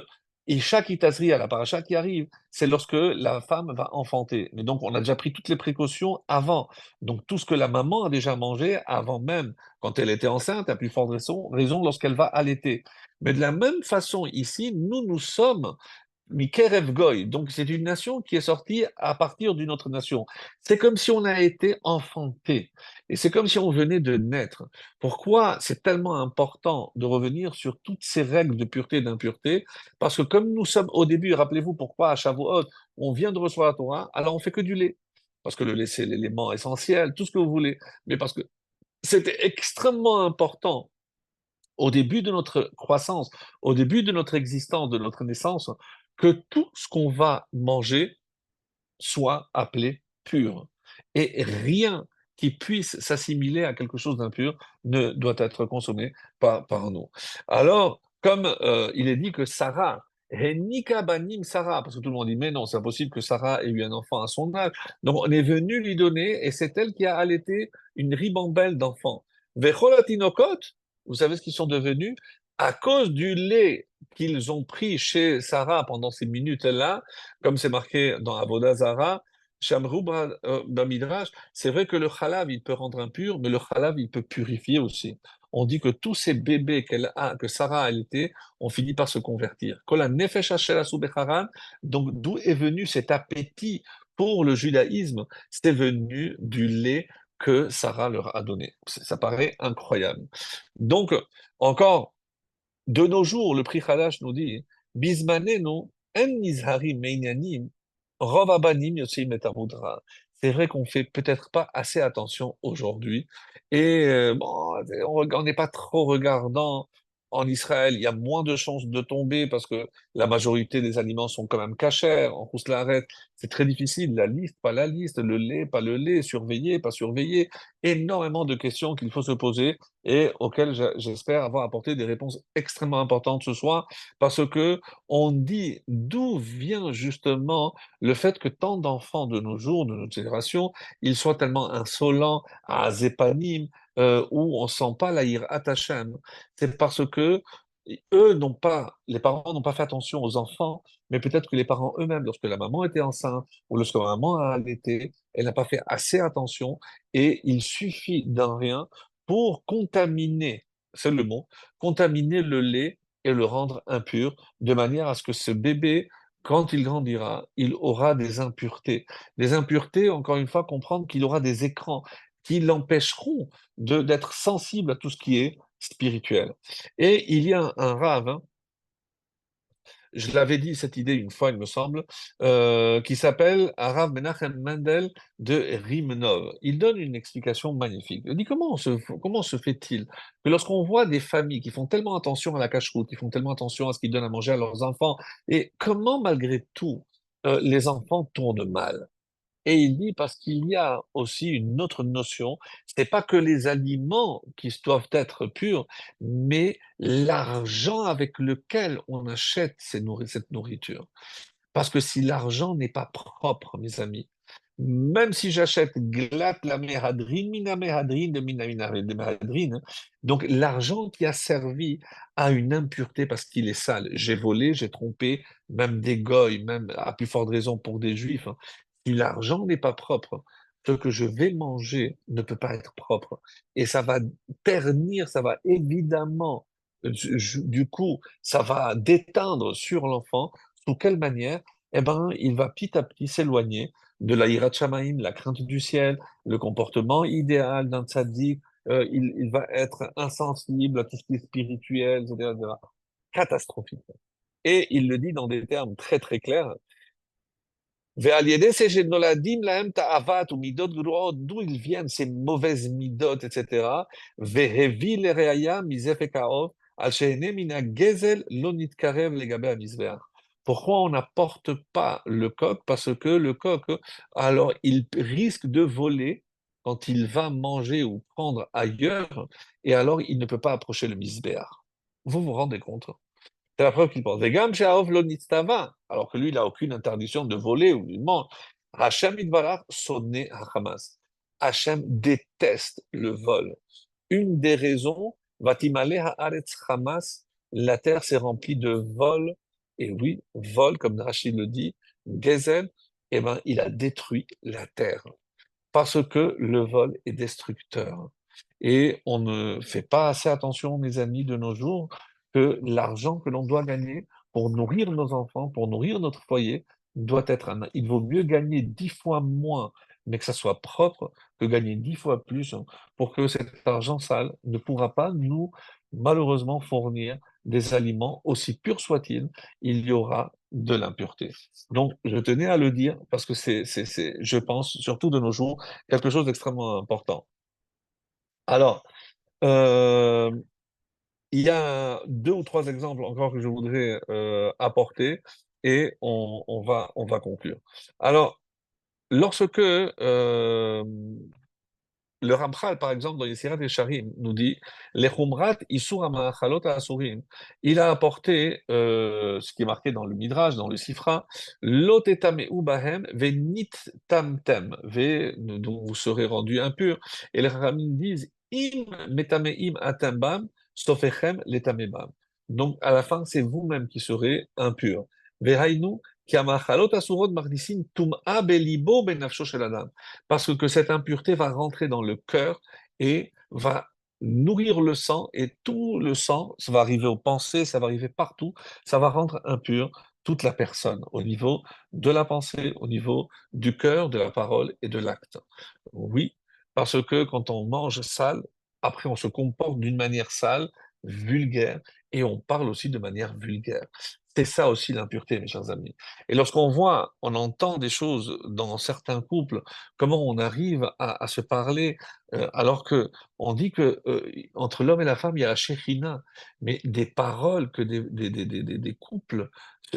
Isha Kitazri à la paracha qui arrive, c'est lorsque la femme va enfanter. Mais donc, on a déjà pris toutes les précautions avant. Donc, tout ce que la maman a déjà mangé avant même, quand elle était enceinte, à plus forte raison lorsqu'elle va allaiter. Mais de la même façon, ici, nous sommes Mikerev Goy. Donc, c'est une nation qui est sortie à partir d'une autre nation. C'est comme si on a été enfanté. Et c'est comme si on venait de naître. Pourquoi c'est tellement important de revenir sur toutes ces règles de pureté et d'impureté? Parce que comme nous sommes au début, rappelez-vous pourquoi à Shavuot, on vient de recevoir la Torah, alors on fait que du lait. Parce que le lait, c'est l'élément essentiel, tout ce que vous voulez. Mais parce que c'était extrêmement important au début de notre croissance, au début de notre existence, de notre naissance, que tout ce qu'on va manger soit appelé pur. Et rien qui puisse s'assimiler à quelque chose d'impur ne doit être consommé par nous. Alors, comme il est dit que Sarah, Henika banim Sarah, parce que tout le monde dit, mais non, c'est impossible que Sarah ait eu un enfant à son âge. Donc, on est venu lui donner, et c'est elle qui a allaité une ribambelle d'enfants. Vecholatinokot, vous savez ce qu'ils sont devenus? À cause du lait qu'ils ont pris chez Sarah pendant ces minutes-là, comme c'est marqué dans Avodah Zarah, Shamrou Bamidrash, c'est vrai que le halav, il peut rendre impur, mais le halav, il peut purifier aussi. On dit que tous ces bébés qu'elle a, que Sarah a été, ont fini par se convertir. Kola nefesh hashela su becharan, donc d'où est venu cet appétit pour le judaïsme? C'est venu du lait que Sarah leur a donné. Ça paraît incroyable. Donc, encore, de nos jours, le prix Hadash nous dit, Bismanenu en nizharim meinyanim, rov abanim yotzim et amudra. C'est vrai qu'on fait peut-être pas assez attention aujourd'hui. Et bon, on n'est pas trop regardant. En Israël, il y a moins de chances de tomber parce que la majorité des aliments sont quand même cachers. En Rousselet, c'est très difficile. La liste, pas la liste. Le lait, pas le lait. Surveiller, pas surveiller. Énormément de questions qu'il faut se poser et auxquelles j'espère avoir apporté des réponses extrêmement importantes ce soir, parce que on dit d'où vient justement le fait que tant d'enfants de nos jours, de notre génération, ils soient tellement insolents, à Zépanim, où on ne sent pas la hirat Hashem. C'est parce que eux n'ont pas, les parents n'ont pas fait attention aux enfants, mais peut-être que les parents eux-mêmes, lorsque la maman était enceinte ou lorsque la maman a allaité, elle n'a pas fait assez attention et il suffit d'un rien pour contaminer, c'est le mot, contaminer le lait et le rendre impur, de manière à ce que ce bébé, quand il grandira, il aura des impuretés. Des impuretés, encore une fois, comprendre qu'il aura des écrans qui l'empêcheront d'être sensible à tout ce qui est spirituel. Et il y a un rave, hein, je l'avais dit cette idée une fois, il me semble, qui s'appelle Rav Menachem Mendel de Rimnov. Il donne une explication magnifique. Il dit comment se fait-il que lorsqu'on voit des familles qui font tellement attention à la cache-route, qui font tellement attention à ce qu'ils donnent à manger à leurs enfants, et comment malgré tout les enfants tournent mal? Et il dit parce qu'il y a aussi une autre notion, c'est pas que les aliments qui doivent être purs, mais l'argent avec lequel on achète cette nourriture. Parce que si l'argent n'est pas propre, mes amis, même si j'achète glatt la méhadrine, mina méhadrine, de de méhadrine, donc l'argent qui a servi à une impureté parce qu'il est sale. J'ai volé, j'ai trompé, même des goïs, même à plus forte raison pour des juifs, hein. Si l'argent n'est pas propre, ce que je vais manger ne peut pas être propre. Et ça va ternir, ça va évidemment, du coup, ça va déteindre sur l'enfant. Sous quelle manière? Eh ben, il va petit à petit s'éloigner de la hirat shamayim, la crainte du ciel, le comportement idéal d'un tzaddik. Il va être insensible à tout ce qui est spirituel, etc., etc. Catastrophique. Et il le dit dans des termes très très clairs. ועל ידי זה שנולדים להם תאוות ומידות גרועות, d'où ils viennent ces mauvaises midot, etc. והביא לראיה מזפק האוב, על שהנה מן הגזל לא נתקרב לגבי המזבח. Pourquoi on n'apporte pas le coq? Parce que le coq, alors il risque de voler quand il va manger ou prendre ailleurs, et alors il ne peut pas approcher le misbéach. Vous vous rendez compte? C'est la preuve qu'il pense. Vegam she'aov lo nitztava, alors que lui, il n'a aucune interdiction de voler ou de manger. Hachem idbarach sonne Hamas. Hachem déteste le vol. Une des raisons, Vatimale haaretz Hamas, la terre s'est remplie de vol. Et oui, vol, comme Rachid le dit, Gezel, eh ben, il a détruit la terre. Parce que le vol est destructeur. Et on ne fait pas assez attention, mes amis, de nos jours, que l'argent que l'on doit gagner pour nourrir nos enfants, pour nourrir notre foyer, doit être il vaut mieux gagner 10 fois moins, mais que ça soit propre, que gagner 10 fois plus, hein, pour que cet argent sale ne pourra pas nous, malheureusement, fournir des aliments, aussi purs soient-ils, il y aura de l'impureté. Donc, je tenais à le dire parce que je pense, surtout de nos jours, quelque chose d'extrêmement important. Alors, euh, il y a deux ou trois exemples encore que je voudrais apporter et on va conclure. Alors, lorsque le Ramchal, par exemple, dans Yesirat Sharim, nous dit les Khumrat Isur Ma'achalot Asurim. Il a apporté ce qui est marqué dans le Midrash, dans le Sifra, Lot etameu bahem venit tamtem, dont vous serez rendu impur. Et les Ramim disent Im metameim atembam, sofechem letamebam. Donc, à la fin, c'est vous-même qui serez impur. Vehainu, ki amachalot asurot mardisin tum'a belibo ben nafsho shel adam, parce que cette impureté va rentrer dans le cœur et va nourrir le sang, et tout le sang, ça va arriver aux pensées, ça va arriver partout, ça va rendre impur toute la personne, au niveau de la pensée, au niveau du cœur, de la parole et de l'acte. Oui, parce que quand on mange sale, après on se comporte d'une manière sale, vulgaire, et on parle aussi de manière vulgaire. C'est ça aussi l'impureté, mes chers amis. Et lorsqu'on voit, on entend des choses dans certains couples, comment on arrive à se parler, alors que on dit que entre l'homme et la femme, il y a la shérina, mais des paroles que des couples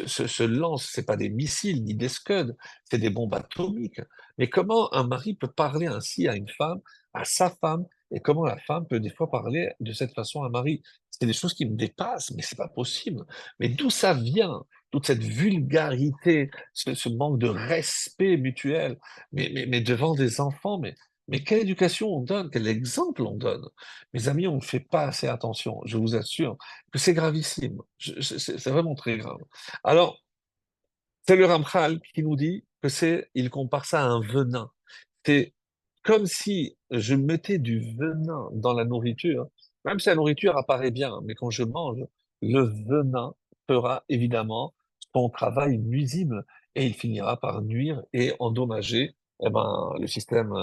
se lancent, c'est pas des missiles ni des scuds, c'est des bombes atomiques. Mais comment un mari peut parler ainsi à une femme, à sa femme, et comment la femme peut des fois parler de cette façon à un mari? C'est des choses qui me dépassent, mais c'est pas possible. Mais d'où ça vient? Toute cette vulgarité, ce manque de respect mutuel, mais devant des enfants, mais Mais quelle éducation on donne, quel exemple on donne? Mes amis, on ne fait pas assez attention. Je vous assure que c'est gravissime. C'est vraiment très grave. Alors, c'est le Ramchal qui nous dit que il compare ça à un venin. C'est comme si je mettais du venin dans la nourriture, même si la nourriture apparaît bien, mais quand je mange, le venin fera évidemment son travail nuisible et il finira par nuire et endommager le système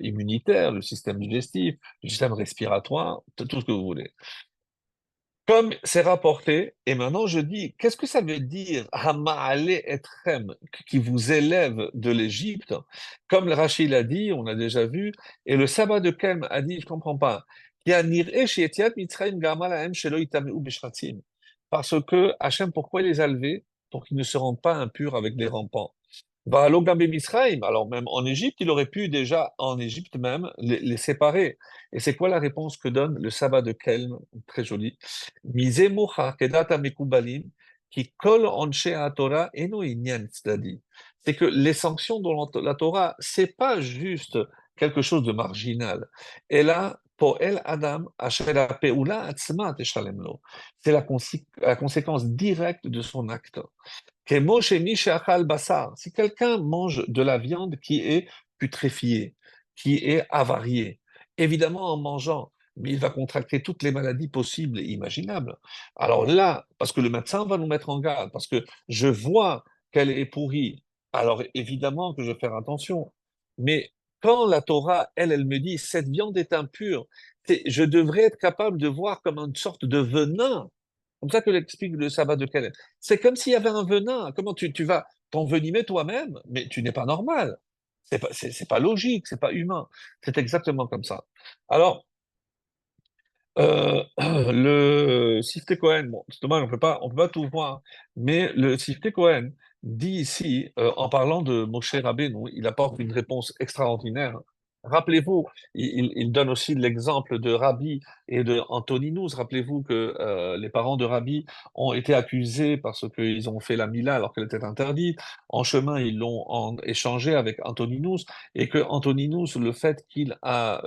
immunitaire, le système digestif, le système respiratoire, tout ce que vous voulez. Comme c'est rapporté, et maintenant je dis, qu'est-ce que ça veut dire Hama'ale Etrem, qui vous élève de l'Égypte? Comme le Rachid l'a dit, on a déjà vu, et le sabbat de Kem a dit, je comprends pas, Ki hanir'e she'etiat Mitzrayim gama lahem shelo yitameu b'shratzim. Parce que Hachem, pourquoi il les a levés? Pour qu'ils ne se rendent pas impurs avec les rampants. Bah, l'Ogam et Misraïm, alors même en Égypte, il aurait pu déjà, en Égypte même, les séparer. Et c'est quoi la réponse que donne le sabbat de Kelm? Très joli. Mizemucha kedata mekubalim, qui colle anshe Torah eno inyan tzedadi. C'est que les sanctions dans la Torah, c'est pas juste quelque chose de marginal. Et là, pour El Adam, asher peula atzma teshalem lo. C'est la conséquence directe de son acte. Si quelqu'un mange de la viande qui est putréfiée, qui est avariée, évidemment en mangeant, mais il va contracter toutes les maladies possibles et imaginables. Alors là, parce que le médecin va nous mettre en garde, parce que je vois qu'elle est pourrie, alors évidemment que je vais faire attention. Mais quand la Torah, elle me dit, cette viande est impure, je devrais être capable de voir comme une sorte de venin comme ça que l'explique le sabbat de Calais. C'est comme s'il y avait un venin. Comment tu vas t'envenimer toi-même, mais tu n'es pas normal. C'est pas logique, c'est pas humain. C'est exactement comme ça. Alors, le Sifte Cohen, bon, c'est dommage, on peut pas tout voir, mais le Sifte Cohen dit ici, en parlant de Moshe Rabbeinu, il apporte une réponse extraordinaire. Rappelez-vous, il donne aussi l'exemple de Rabbi et de Antoninus. Rappelez-vous que les parents de Rabbi ont été accusés parce qu'ils ont fait la Mila alors qu'elle était interdite. En chemin, ils l'ont échangé avec Antoninus et que Antoninus, le fait il a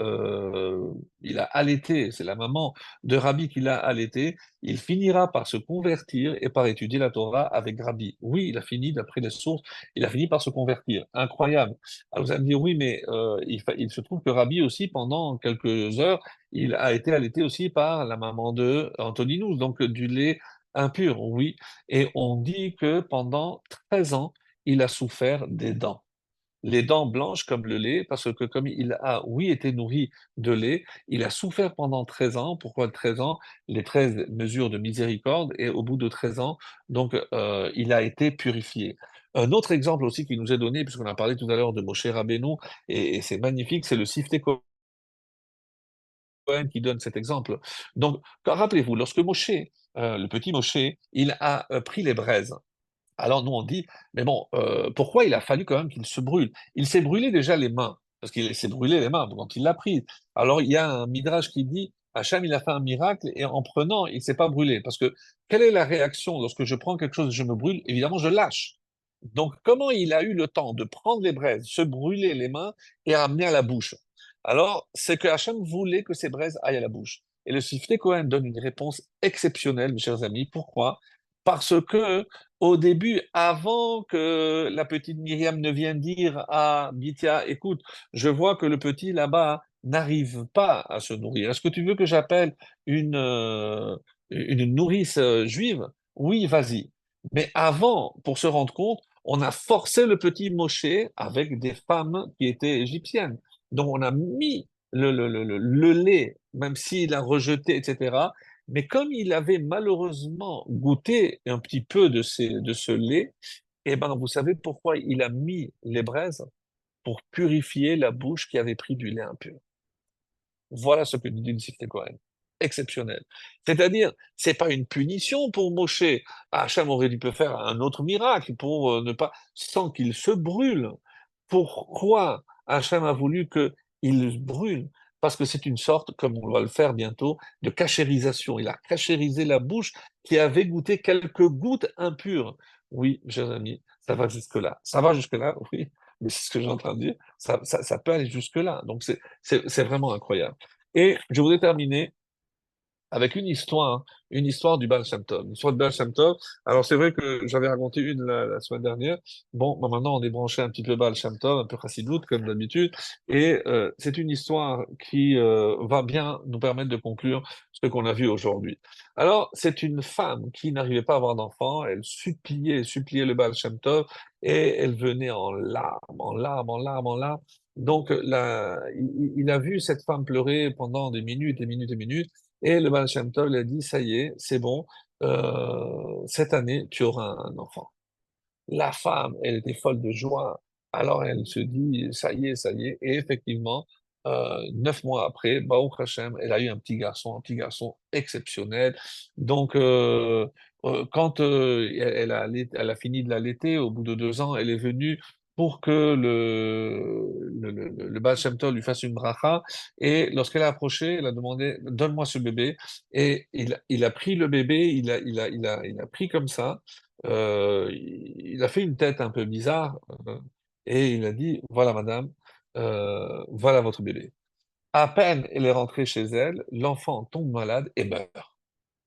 allaité, c'est la maman de Rabbi qui l'a allaité, il finira par se convertir et par étudier la Torah avec Rabbi. Oui, il a fini, d'après les sources, il a fini par se convertir. Incroyable. Alors vous allez me dire, oui, mais il se trouve que Rabbi aussi, pendant quelques heures, il a été allaité aussi par la maman de Antoninus, donc du lait impur, oui. Et on dit que pendant 13 ans, il a souffert des dents les dents blanches comme le lait, parce que comme il a, oui, été nourri de lait, il a souffert pendant 13 ans. Pourquoi 13 ans? Les 13 mesures de miséricorde, et au bout de 13 ans, donc, il a été purifié. Un autre exemple aussi qui nous est donné, puisqu'on a parlé tout à l'heure de Moshe Rabbeinu, et c'est magnifique, c'est le Sifte Cohen qui donne cet exemple. Donc, rappelez-vous, lorsque Moshe, le petit Moshe, il a pris les braises, alors nous on dit, mais bon, pourquoi il a fallu quand même qu'il se brûle? Il s'est brûlé déjà les mains, parce qu'il s'est brûlé les mains quand il l'a prise. Alors il y a un midrash qui dit, Hacham il a fait un miracle et en prenant, il s'est pas brûlé. Parce que quelle est la réaction lorsque je prends quelque chose et je me brûle? Évidemment, je lâche. Donc comment il a eu le temps de prendre les braises, se brûler les mains et ramener à la bouche? Alors c'est que Hacham voulait que ces braises aillent à la bouche. Et le Sifte Cohen donne une réponse exceptionnelle, mes chers amis. Pourquoi? Parce que au début, avant que la petite Myriam ne vienne dire à Bithia, écoute, je vois que le petit là-bas n'arrive pas à se nourrir. Est-ce que tu veux que j'appelle une nourrice juive? Oui, vas-y. Mais avant, pour se rendre compte, on a forcé le petit Moshe avec des femmes qui étaient égyptiennes. Donc on a mis le lait, même s'il a rejeté, etc. Mais comme il avait malheureusement goûté un petit peu de ce lait, eh ben, vous savez pourquoi il a mis les braises? Pour purifier la bouche qui avait pris du lait impur. Voilà ce que nous dit le Sifte Cohen. Exceptionnel. C'est-à-dire, c'est pas une punition pour Moshe. Hachem aurait dû peut faire un autre miracle pour ne pas, sans qu'il se brûle. Pourquoi Hachem a voulu qu'il brûle? Parce que c'est une sorte, comme on va le faire bientôt, de cachérisation. Il a cachérisé la bouche qui avait goûté quelques gouttes impures. Oui, chers amis, ça va jusque-là. Ça va jusque-là, oui. Mais c'est ce que j'ai en train de dire, ça peut aller jusque-là. Donc c'est vraiment incroyable. Et je voudrais terminer avec une histoire du Baal Shem Tov. L'histoire du Baal Shem Tov. Alors, c'est vrai que j'avais raconté une la semaine dernière. Bon, bah, maintenant, on est branché un petit peu Baal Shem Tov, un peu chassidoute, comme d'habitude. Et c'est une histoire qui va bien nous permettre de conclure ce qu'on a vu aujourd'hui. Alors, c'est une femme qui n'arrivait pas à avoir d'enfant. Elle suppliait le Baal Shem Tov, et elle venait en larmes, en larmes, en larmes, en larmes. Donc, il a vu cette femme pleurer pendant des minutes et minutes et minutes. Et le Baal Shem Tov lui a dit, ça y est, c'est bon, cette année, tu auras un enfant. La femme, elle était folle de joie. Alors elle se dit, ça y est, ça y est. Et effectivement, 9 mois après, Baruch Hashem, elle a eu un petit garçon exceptionnel. Donc, quand elle a fini de l'allaiter, au bout de 2 ans, elle est venue pour que le Baal Shem Tov lui fasse une bracha. Et lorsqu'elle a approché, elle a demandé, donne-moi ce bébé. Et il a pris le bébé, il a pris comme ça. Il a fait une tête un peu bizarre, et il a dit, voilà madame, voilà votre bébé. À peine elle est rentrée chez elle, l'enfant tombe malade et meurt.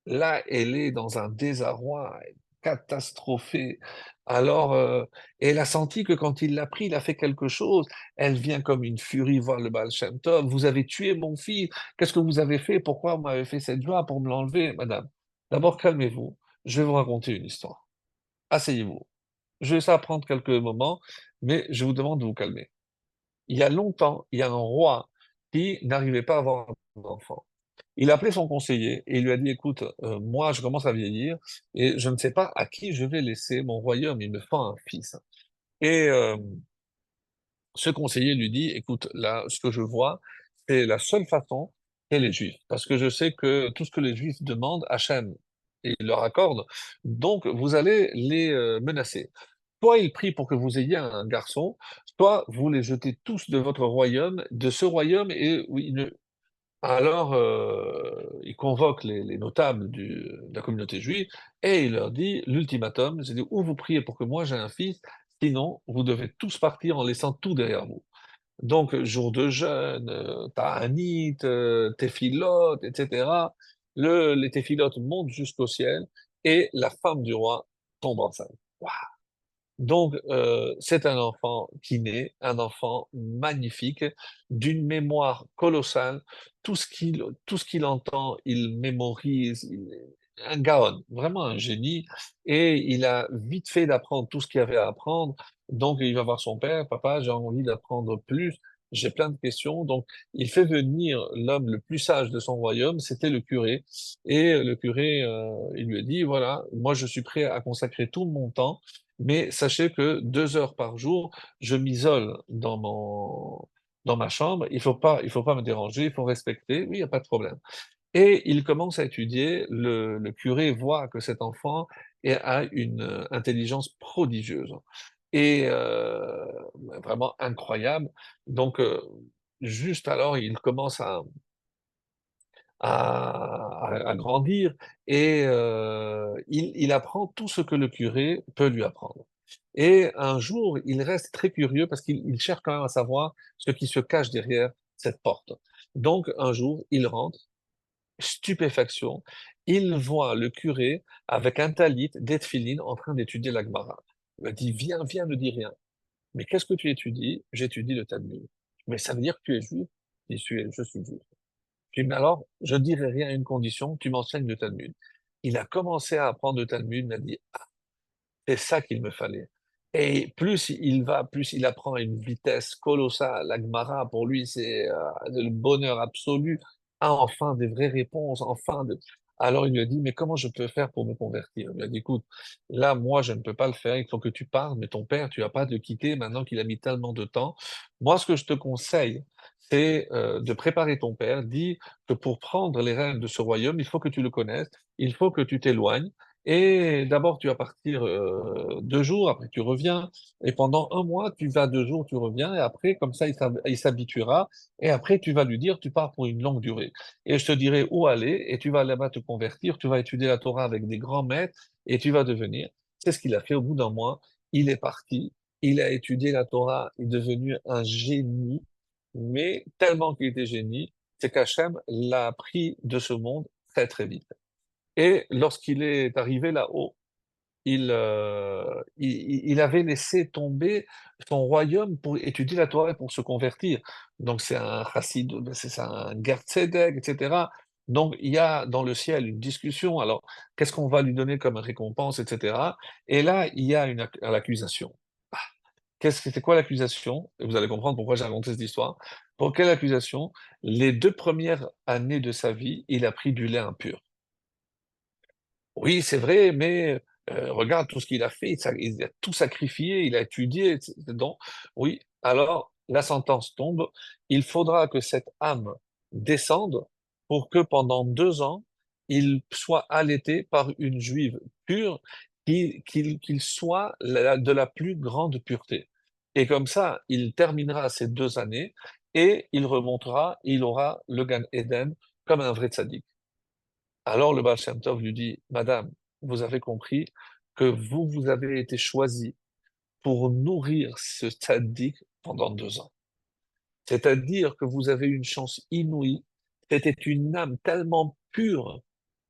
Là, elle est dans un désarroi catastrophé. Alors, elle a senti que quand il l'a pris, il a fait quelque chose. Elle vient comme une furie voir le Baal Shem Tov. Vous avez tué mon fils. Qu'est-ce que vous avez fait? Pourquoi vous m'avez fait cette joie pour me l'enlever, madame? D'abord, calmez-vous. Je vais vous raconter une histoire. Asseyez-vous. Je vais ça prendre quelques moments, mais je vous demande de vous calmer. Il y a longtemps, il y a un roi qui n'arrivait pas à avoir d'enfant. Il a appelé son conseiller et il lui a dit, écoute, moi je commence à vieillir et je ne sais pas à qui je vais laisser mon royaume, il me faut un fils. Et ce conseiller lui dit, écoute, là, ce que je vois, c'est la seule façon, c'est les Juifs. Parce que je sais que tout ce que les Juifs demandent, Hachem, il leur accorde. Donc, vous allez les menacer. Soit ils prient pour que vous ayez un garçon, soit vous les jetez tous de votre royaume, de ce royaume, et oui, alors il convoque les notables de la communauté juive, et il leur dit l'ultimatum, c'est ou vous priez pour que moi j'ai un fils, sinon vous devez tous partir en laissant tout derrière vous. Donc, jour de jeûne, ta'anit, téphilote, etc. Les téphilotes montent jusqu'au ciel et la femme du roi tombe enceinte. Waouh. Donc, c'est un enfant qui naît, un enfant magnifique, d'une mémoire colossale. Tout ce qu'il entend, il mémorise. Un gaon, vraiment un génie. Et il a vite fait d'apprendre tout ce qu'il y avait à apprendre. Donc, il va voir son père, papa, j'ai envie d'apprendre plus. J'ai plein de questions. Donc, il fait venir l'homme le plus sage de son royaume, c'était le curé. Et le curé, il lui a dit, voilà, moi je suis prêt à consacrer tout mon temps, mais sachez que 2 heures par jour, je m'isole dans ma chambre. Il faut pas me déranger, il faut respecter. Oui, il n'y a pas de problème. Et il commence à étudier. Le curé voit que cet enfant a une intelligence prodigieuse et vraiment incroyable. Donc, juste alors, il commence à grandir et il apprend tout ce que le curé peut lui apprendre. Et un jour, il reste très curieux parce qu'il cherche quand même à savoir ce qui se cache derrière cette porte. Donc, un jour, il rentre, stupéfaction, il voit le curé avec un talit, des tefilines, en train d'étudier la Gemara. Il lui dit, viens, viens, ne dis rien. Mais qu'est-ce que tu étudies? J'étudie le Talmud. Mais ça veut dire que tu es juif? Je suis juif. Je dis, mais alors, je ne dirai rien à une condition, tu m'enseignes le Talmud. Il a commencé à apprendre le Talmud, il m'a dit, c'est ça qu'il me fallait. Et plus il va, plus il apprend à une vitesse colossale. La Gemara, pour lui, c'est le bonheur absolu. Ah, enfin, des vraies réponses, enfin. Alors il lui a dit, mais comment je peux faire pour me convertir? Il lui a dit, écoute, là, moi, je ne peux pas le faire, il faut que tu parles, mais ton père, tu vas pas te quitter maintenant qu'il a mis tellement de temps. Moi, ce que je te conseille, c'est de préparer ton père. Dis que pour prendre les rênes de ce royaume, il faut que tu le connaisses, il faut que tu t'éloignes. Et d'abord, tu vas partir 2 jours, après tu reviens, et pendant un mois, tu vas 2 jours, tu reviens, et après, comme ça, il s'habituera, et après, tu vas lui dire, tu pars pour une longue durée. Et je te dirai où aller, et tu vas là-bas te convertir, tu vas étudier la Torah avec des grands maîtres, et tu vas devenir. C'est ce qu'il a fait au bout d'un mois. Il est parti, il a étudié la Torah, il est devenu un génie, mais tellement qu'il était génie, c'est qu'Hachem l'a pris de ce monde très très vite. Et lorsqu'il est arrivé là-haut, il avait laissé tomber son royaume pour étudier la Torah et pour se convertir. Donc c'est un chassid, c'est un ger tzedek, etc. Donc il y a dans le ciel une discussion. Alors qu'est-ce qu'on va lui donner comme récompense, etc. Et là il y a l'accusation. C'est quoi l'accusation? Et vous allez comprendre pourquoi j'ai raconté cette histoire. Pour quelle accusation? Les 2 premières années de sa vie, il a pris du lait impur. Oui, c'est vrai, mais regarde tout ce qu'il a fait, il a tout sacrifié, il a étudié, donc oui, alors la sentence tombe, il faudra que cette âme descende pour que pendant 2 ans, il soit allaité par une juive pure, qu'il soit de la plus grande pureté. Et comme ça, il terminera ces 2 années et il remontera, il aura le Gan Eden comme un vrai tzaddik. Alors le Baal Shem Tov lui dit, Madame, vous avez compris que vous avez été choisie pour nourrir ce tzaddik pendant 2 ans. C'est-à-dire que vous avez une chance inouïe. C'était une âme tellement pure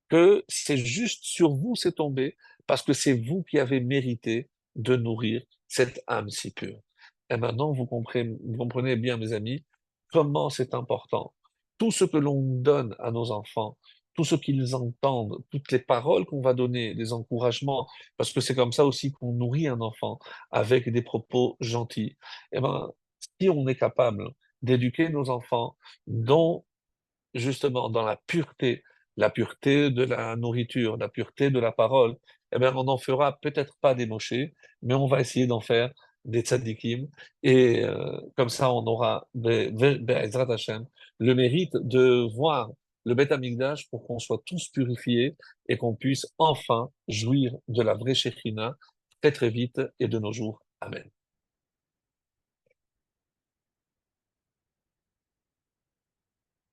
que c'est juste sur vous c'est tombé parce que c'est vous qui avez mérité de nourrir cette âme si pure. Et maintenant, vous comprenez bien, mes amis, comment c'est important. Tout ce que l'on donne à nos enfants, tout ce qu'ils entendent, toutes les paroles qu'on va donner, les encouragements, parce que c'est comme ça aussi qu'on nourrit un enfant avec des propos gentils. Eh ben, si on est capable d'éduquer nos enfants dont justement dans la pureté de la nourriture, la pureté de la parole, eh bien, on n'en fera peut-être pas des mochés, mais on va essayer d'en faire des tzadikim, et comme ça, on aura, Be'ezrat Hashem, le mérite de voir le Beth Amikdash pour qu'on soit tous purifiés et qu'on puisse enfin jouir de la vraie Shekhina très très vite et de nos jours. Amen.